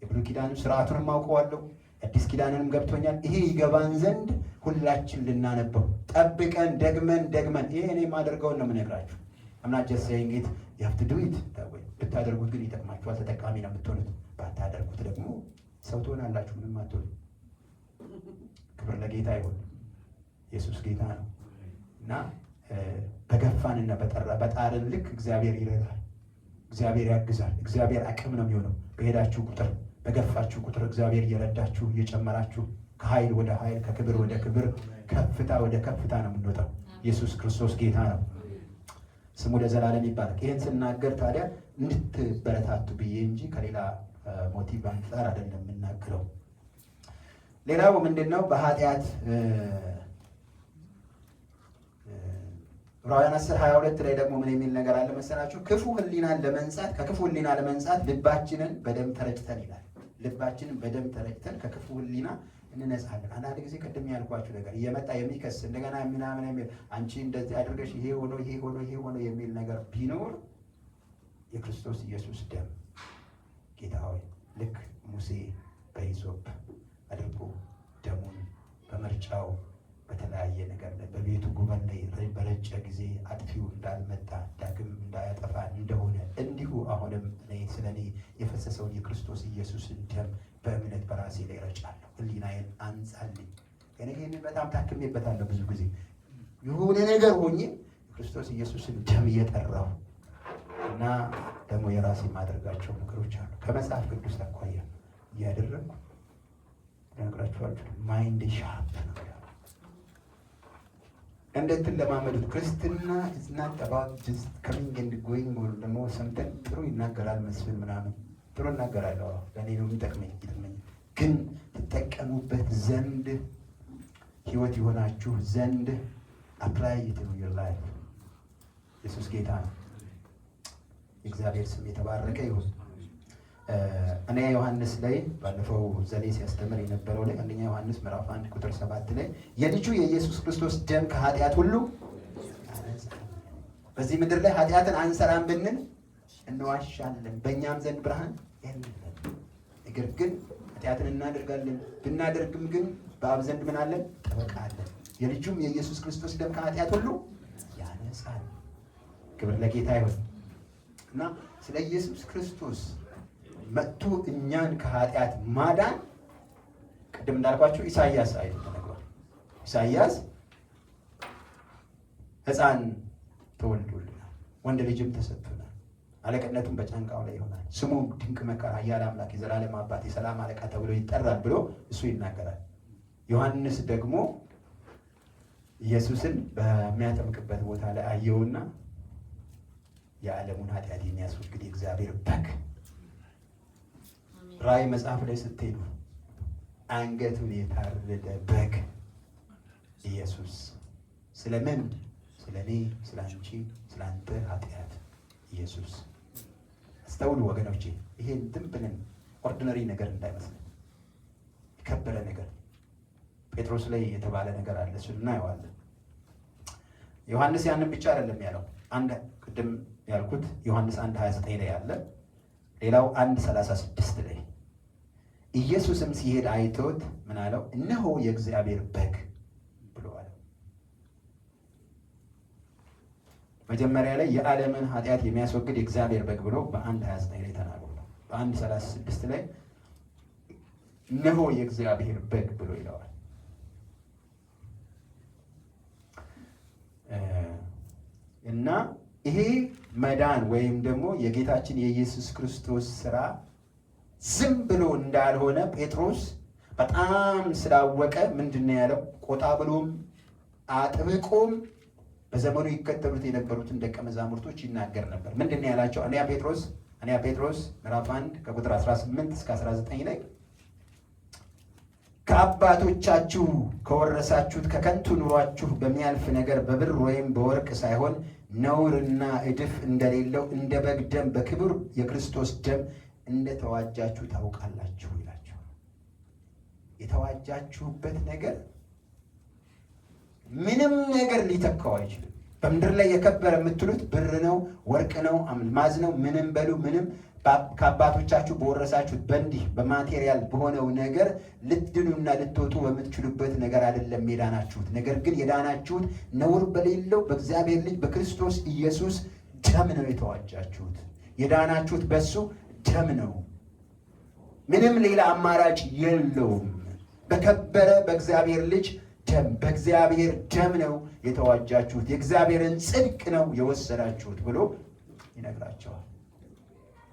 የብሉይ ኪዳኑ ስርዓቱንም አውቀዋለሁ፣ አዲስ ኪዳንንም ገብቶኛል። ይሄ ይገባን ዘንድ ሁላችን ልናነበው ጠብቀን ደግመን ይሄ እኔ የማደርገውን ነው የምነግራችሁ። አምናት ጀስት ሴይንግ ኢት ዩ ሃቭ ቱ ዱ ኢት። ብታደርጉት ግን ይጠቅማችኋል፣ ተጠቃሚ ነው የምትሆኑት። ባታደርጉት ደግሞ ሰው ትሆናላችሁ፣ ምንም አትሆኑ። ክብር ለጌታ ይሁን። ኢየሱስ ጌታ ነው። እና በገፋንና በጣርን ልክ እግዚአብሔር ይረዳል፣ እግዚአብሔር ያግዛል። እግዚአብሔር አቅም ነው የሚሆነው። በሄዳችሁ ቁጥር በገፋችሁ ቁጥር እግዚአብሔር እየረዳችሁ እየጨመራችሁ ከኃይል ወደ ኃይል ከክብር ወደ ክብር ከፍታ ወደ ከፍታ ነው የምንወጣው። ኢየሱስ ክርስቶስ ጌታ ነው። ስሙ ለዘላለም ይባላል። ይህን ስናገር ታዲያ እንድትበረታቱ ብዬ እንጂ ከሌላ ሞቲቭ አንጻር አይደለም የምናገረው። ሌላው ምንድነው? በኃጢአት ዕብራውያን 10:22 ላይ ደግሞ ምን የሚል ነገር አለ መሰላችሁ? ክፉ ሕሊናን ለመንጻት ከክፉ ሕሊና ለመንጻት ልባችንን በደም ተረጭተን ይላል። ልባችንን በደም ተረጭተን ከክፉ ሕሊና እንነጻለን። አንዳንድ ጊዜ ቅድም ያልኳችሁ ነገር እየመጣ የሚከስ እንደገና ምናምን የሚል አንቺ እንደዚህ አድርገሽ ይሄ ሆኖ የሚል ነገር ቢኖር የክርስቶስ ኢየሱስ ደም ጌታ ሆይ ልክ ሙሴ በሂሶጵ አድርጎ ደሙን በመርጫው በተለያየ ነገር ላይ በቤቱ ጉበን ላይ በረጨ ጊዜ አጥፊው እንዳልመጣ ዳግም እንዳያጠፋ እንደሆነ እንዲሁ አሁንም ስለ እኔ የፈሰሰውን የክርስቶስ ኢየሱስን ደም በእምነት በራሴ ላይ ረጫለሁ። ሕሊናዬን አንጻልኝ። እኔ ይህንን በጣም ታክሜበታለሁ። ብዙ ጊዜ የሆነ ነገር ሆኜ የክርስቶስ ኢየሱስን ደም እየጠራሁ እና ደግሞ የራሴ የማደርጋቸው ነገሮች አሉ። ከመጽሐፍ ቅዱስ አኳያ እያደረግኩ ነግራችኋለሁ። ማይንድ ሻርፕ ነው። እንደትለማመዱት ክርስትና is not about just coming and going or ደግሞ ሰምተን ጥሩ ይናገራል መስፍን ምናምን ጥሩ እናገራለሁ። ለእኔ ነው የሚጠቅመኝ ይጠቅመኝ፣ ግን ትጠቀሙበት ዘንድ ህይወት የሆናችሁ ዘንድ apply it in your life። ኢየሱስ ጌታ ነው። የእግዚአብሔር ስም የተባረከ ይሁን። እኔ ዮሐንስ ላይ ባለፈው ዘሌ ሲያስተምር የነበረው ላይ አንደኛ ዮሐንስ ምዕራፍ 1 ቁጥር 7 ላይ የልጁ የኢየሱስ ክርስቶስ ደም ከኃጢአት ሁሉ ያነጻል። በዚህ ምድር ላይ ኃጢአትን አንሰራም ብንል እንዋሻለን፣ በእኛም ዘንድ ብርሃን የለም። ነገር ግን ኃጢአትን እናደርጋለን። ብናደርግም ግን በአብ ዘንድ ምን አለን? ጠበቃ አለን። የልጁም የኢየሱስ ክርስቶስ ደም ከኃጢአት ሁሉ ያነጻል። ክብር ለጌታ ይሁን እና ስለ ኢየሱስ ክርስቶስ መጥቶ እኛን ከኃጢአት ማዳን ቅድም እንዳልኳችሁ ኢሳይያስ አይቶ ተነግሯል። ኢሳይያስ ሕፃን ተወልዶልናል፣ ወንድ ልጅም ተሰጥቶናል፣ አለቅነቱም በጫንቃው ላይ ይሆናል፣ ስሙ ድንቅ መካር፣ ኃያል አምላክ፣ የዘላለም አባት፣ የሰላም አለቃ ተብሎ ይጠራል ብሎ እሱ ይናገራል። ዮሐንስ ደግሞ ኢየሱስን በሚያጠምቅበት ቦታ ላይ አየውና የዓለሙን ኃጢአት የሚያስወግድ የእግዚአብሔር በግ። ራእይ መጽሐፍ ላይ ስትሄዱ አንገቱን የታረደ በግ ኢየሱስ ስለምን? ስለ እኔ፣ ስለ አንቺ፣ ስለ አንተ ኃጢአት ኢየሱስ። አስተውሉ ወገኖቼ፣ ይሄን ዝም ብለን ኦርዲነሪ ነገር እንዳይመስለን፣ የከበረ ነገር። ጴጥሮስ ላይ የተባለ ነገር አለ፣ እሱን እናየዋለን። ዮሐንስ ያንን ብቻ አይደለም ያለው። አንድ ቅድም ያልኩት ዮሐንስ 1:29 ላይ አለ። ሌላው 1:36 ላይ ኢየሱስም ሲሄድ አይቶት ምን አለው? እነሆ የእግዚአብሔር በግ ብሎ አለ። መጀመሪያ ላይ የዓለምን ኃጢአት የሚያስወግድ የእግዚአብሔር በግ ብሎ በ1:29 ላይ ተናግሯል። በ1:36 ላይ እነሆ የእግዚአብሔር በግ ብሎ ይለዋል። እና ይሄ መዳን ወይም ደግሞ የጌታችን የኢየሱስ ክርስቶስ ስራ ዝም ብሎ እንዳልሆነ ጴጥሮስ በጣም ስላወቀ ምንድነው ያለው? ቆጣ ብሎም አጥብቆም በዘመኑ ይከተሉት የነበሩትን ደቀ መዛሙርቶች ይናገር ነበር። ምንድነው ያላቸው? አንደኛ ጴጥሮስ ምዕራፍ 1 ከቁጥር 18 እስከ 19 ላይ ከአባቶቻችሁ ከወረሳችሁት ከከንቱ ኑሯችሁ በሚያልፍ ነገር በብር ወይም በወርቅ ሳይሆን ነውርና እድፍ እንደሌለው እንደ በግ ደም በክብር የክርስቶስ ደም እንደተዋጃችሁ ታውቃላችሁ ይላቸው። የተዋጃችሁበት ነገር ምንም ነገር ሊተካው አይችልም። በምድር ላይ የከበረ የምትሉት ብር ነው፣ ወርቅ ነው፣ አልማዝ ነው፣ ምንም በሉ ምንም ከአባቶቻችሁ በወረሳችሁት በእንዲህ በማቴሪያል በሆነው ነገር ልትድኑና ልትወጡ በምትችሉበት ነገር አይደለም የዳናችሁት። ነገር ግን የዳናችሁት ነውር በሌለው በእግዚአብሔር ልጅ በክርስቶስ ኢየሱስ ደም ነው የተዋጃችሁት። የዳናችሁት በሱ ደም ነው። ምንም ሌላ አማራጭ የለውም። በከበረ በእግዚአብሔር ልጅ ደም፣ በእግዚአብሔር ደም ነው የተዋጃችሁት። የእግዚአብሔርን ጽድቅ ነው የወሰዳችሁት ብሎ ይነግራቸዋል።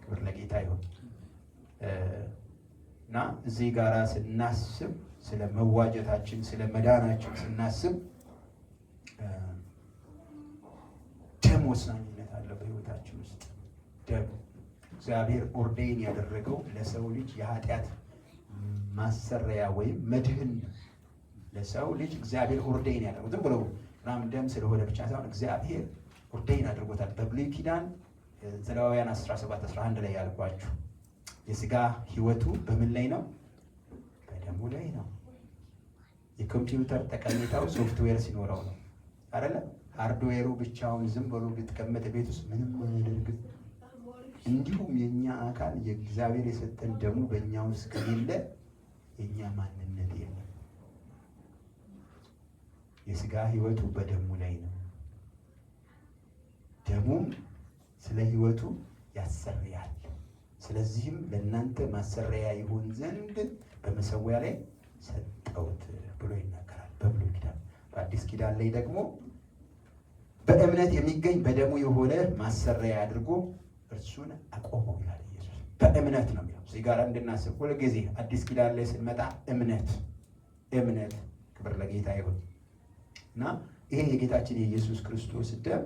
ክብር ለጌታ ይሁን እና እዚህ ጋራ ስናስብ ስለ መዋጀታችን ስለ መዳናችን ስናስብ ደሙ ወሳኝነት አለው በህይወታችን ውስጥ። ደም እግዚአብሔር ኦርዴን ያደረገው ለሰው ልጅ የኃጢአት ማሰሪያ ወይም መድህን ለሰው ልጅ እግዚአብሔር ኦርዴን ያደረገው ዝም ብሎ ምናምን ደም ስለሆነ ብቻ ሳይሆን እግዚአብሔር ኦርዴን አድርጎታል። በብሉይ ኪዳን ዘሌዋውያን 17:11 ላይ ያልኳችሁ የስጋ ህይወቱ በምን ላይ ነው? በደሙ ላይ ነው። የኮምፒውተር ጠቀሜታው ሶፍትዌር ሲኖረው ነው አይደለ? ሃርድዌሩ ብቻውን ዝም ብሎ ቢቀመጥ ቤት ውስጥ ምንም አያደርግም። እንዲሁም የኛ አካል የእግዚአብሔር የሰጠን ደሙ በእኛ ውስጥ ከሌለ የኛ ማንነት የለም። የስጋ ህይወቱ በደሙ ላይ ነው። ደሙም ስለ ህይወቱ ያሰሪያል። ስለዚህም ለእናንተ ማሰሪያ ይሆን ዘንድ በመሰዊያ ላይ ሰጠሁት ብሎ ይናገራል በብሉይ ኪዳን። በአዲስ ኪዳን ላይ ደግሞ በእምነት የሚገኝ በደሙ የሆነ ማሰሪያ አድርጎ እርሱን አቆመው ይላል ኢየሱስ። በእምነት ነው የሚለው። እዚህ ጋር እንድናስብ ሁልጊዜ አዲስ ኪዳን ላይ ስንመጣ እምነት ክብር ለጌታ ይሁን እና ይሄ የጌታችን የኢየሱስ ክርስቶስ ደም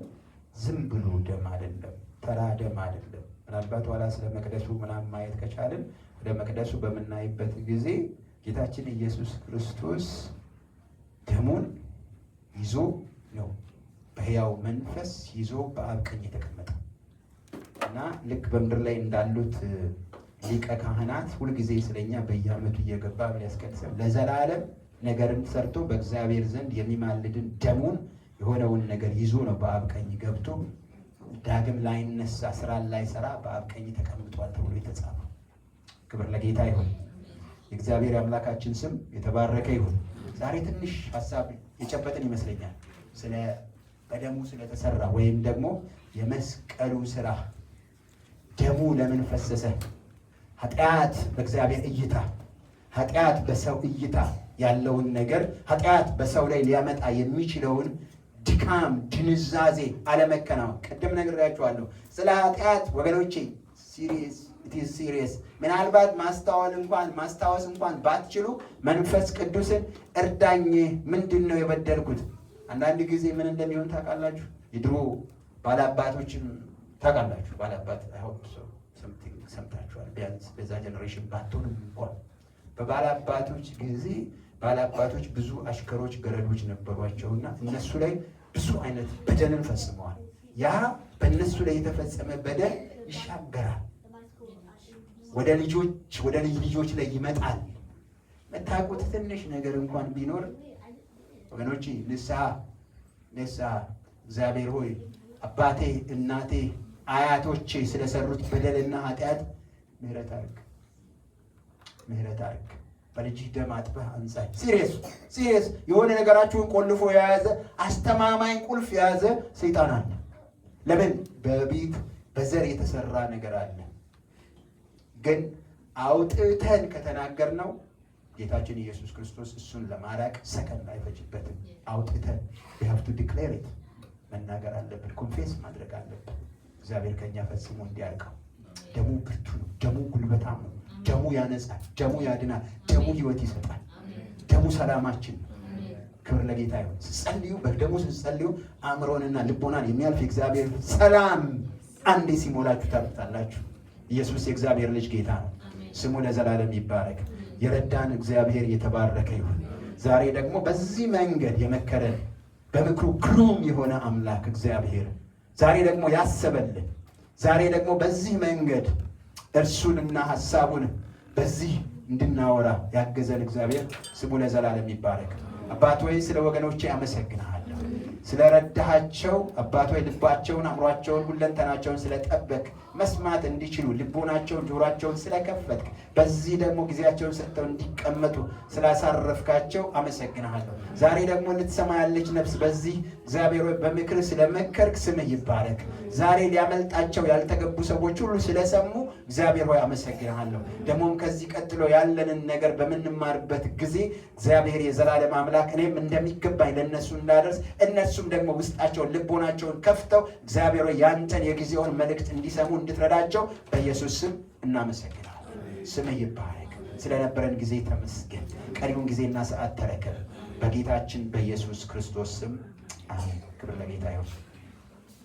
ዝም ብሎ ደም አይደለም፣ ተራ ደም አይደለም። ምናልባት ኋላ ስለ መቅደሱ ምናምን ማየት ከቻልን ወደ መቅደሱ በምናይበት ጊዜ ጌታችን ኢየሱስ ክርስቶስ ደሙን ይዞ ነው በሕያው መንፈስ ይዞ በአብ ቀኝ የተቀመጠው እና ልክ በምድር ላይ እንዳሉት ሊቀ ካህናት ሁልጊዜ ስለኛ በየዓመቱ እየገባ ሊያስቀድሰን ለዘላለም ነገርን ሰርቶ በእግዚአብሔር ዘንድ የሚማልድን ደሙን የሆነውን ነገር ይዞ ነው በአብ ቀኝ ገብቶ ዳግም ላይነሳ ስራ ላይሰራ በአብ ቀኝ ተቀምጧል ተብሎ የተጻፈው። ክብር ለጌታ ይሁን። የእግዚአብሔር አምላካችን ስም የተባረከ ይሁን። ዛሬ ትንሽ ሀሳብ የጨበጥን ይመስለኛል ስለ በደሙ ስለተሰራ ወይም ደግሞ የመስቀሉ ስራ ደሙ ለምን ፈሰሰ? ኃጢአት በእግዚአብሔር እይታ፣ ኃጢአት በሰው እይታ ያለውን ነገር ኃጢአት በሰው ላይ ሊያመጣ የሚችለውን ድካም፣ ድንዛዜ፣ አለመከናወን ቅድም ነግሬያችኋለሁ። ስለ ኃጢአት ወገኖቼ ሲሪየስ ምናልባት ማስታወስ እንኳን ባትችሉ መንፈስ ቅዱስን እርዳኝ፣ ምንድን ነው የበደልኩት? አንዳንድ ጊዜ ምን እንደሚሆን ታውቃላችሁ? የድሮ ባላባቶችም ታውቃላችሁ። ባላባት ሰምታችኋል። ቢያንስ በዛ ጀኔሬሽን ባትሆንም እንኳን በባላባቶች ጊዜ ባላባቶች ብዙ አሽከሮች ገረዶች ነበሯቸውና እነሱ ላይ ብዙ አይነት በደልን ፈጽመዋል። ያ በእነሱ ላይ የተፈጸመ በደል ይሻገራል፣ ወደ ልጅ ልጆች ላይ ይመጣል። መታቁት ትንሽ ነገር እንኳን ቢኖር ወገኖቼ ንስሐ እግዚአብሔር ሆይ አባቴ እናቴ አያቶቼ ስለሰሩት በደልና ኃጢአት ምህረት አድርግ፣ በልጅህ ደም አጥበህ አንጻኝ። ሲሪየስ የሆነ ነገራችሁን ቆልፎ የያዘ አስተማማኝ ቁልፍ የያዘ ሰይጣን አለ። ለምን? በቤት በዘር የተሰራ ነገር አለ። ግን አውጥተን ከተናገርነው ጌታችን ኢየሱስ ክርስቶስ እሱን ለማራቅ ሰከንድ አይፈጅበትም። አውጥተን we have to declare it መናገር አለብን፣ ኮንፌስ ማድረግ አለብን። እግዚአብሔር ከኛ ፈጽሞ እንዲያርቀው። ደሙ ብርቱ ነው፣ ደሙ ጉልበታም ነው፣ ደሙ ያነጻል፣ ደሙ ያድናል፣ ደሙ ህይወት ይሰጣል፣ ደሙ ሰላማችን ነው። ክብር ለጌታ ይሁን። ስትጸልዩ በደሙ ስትጸልዩ አእምሮንና ልቦናን የሚያልፍ የእግዚአብሔር ሰላም አንዴ ሲሞላችሁ ታርታላችሁ። ኢየሱስ የእግዚአብሔር ልጅ ጌታ ነው። ስሙ ለዘላለም ይባረክ። የረዳን እግዚአብሔር የተባረከ ይሁን። ዛሬ ደግሞ በዚህ መንገድ የመከረን በምክሩ ግሩም የሆነ አምላክ እግዚአብሔር ዛሬ ደግሞ ያሰበልን፣ ዛሬ ደግሞ በዚህ መንገድ እርሱንና ሐሳቡን በዚህ እንድናወራ ያገዘን እግዚአብሔር ስሙ ለዘላለም ይባረክ። አባት ሆይ ስለ ወገኖቼ አመሰግንሃለሁ። ስለረዳሃቸው አባት ሆይ ልባቸውን፣ አእምሯቸውን፣ ሁለንተናቸውን ስለጠበቅ መስማት እንዲችሉ ልቦናቸውን፣ ጆሯቸውን ስለከፈትክ በዚህ ደግሞ ጊዜያቸውን ሰጥተው እንዲቀመጡ ስላሳረፍካቸው አመሰግንሃለሁ። ዛሬ ደግሞ ልትሰማ ያለች ነፍስ በዚህ እግዚአብሔር ሆይ በምክር ስለመከርክ ስምህ ይባረክ። ዛሬ ሊያመልጣቸው ያልተገቡ ሰዎች ሁሉ ስለሰሙ እግዚአብሔር ሆይ አመሰግንሃለሁ። ደግሞም ከዚህ ቀጥሎ ያለንን ነገር በምንማርበት ጊዜ እግዚአብሔር የዘላለም አምላክ እኔም እንደሚገባኝ ለእነሱ እንዳደርስ እነሱም ደግሞ ውስጣቸውን ልቦናቸውን ከፍተው እግዚአብሔር ሆይ ያንተን የጊዜውን መልእክት እንዲሰሙ እንድትረዳቸው በኢየሱስ ስም እናመሰግናለን። ስምህ ይባረክ። ስለነበረን ጊዜ ተመስገን። ቀሪውን ጊዜና ሰዓት ተረከብ። በጌታችን በኢየሱስ ክርስቶስ ስም አሜን። ክብር ለጌታ ይሁን።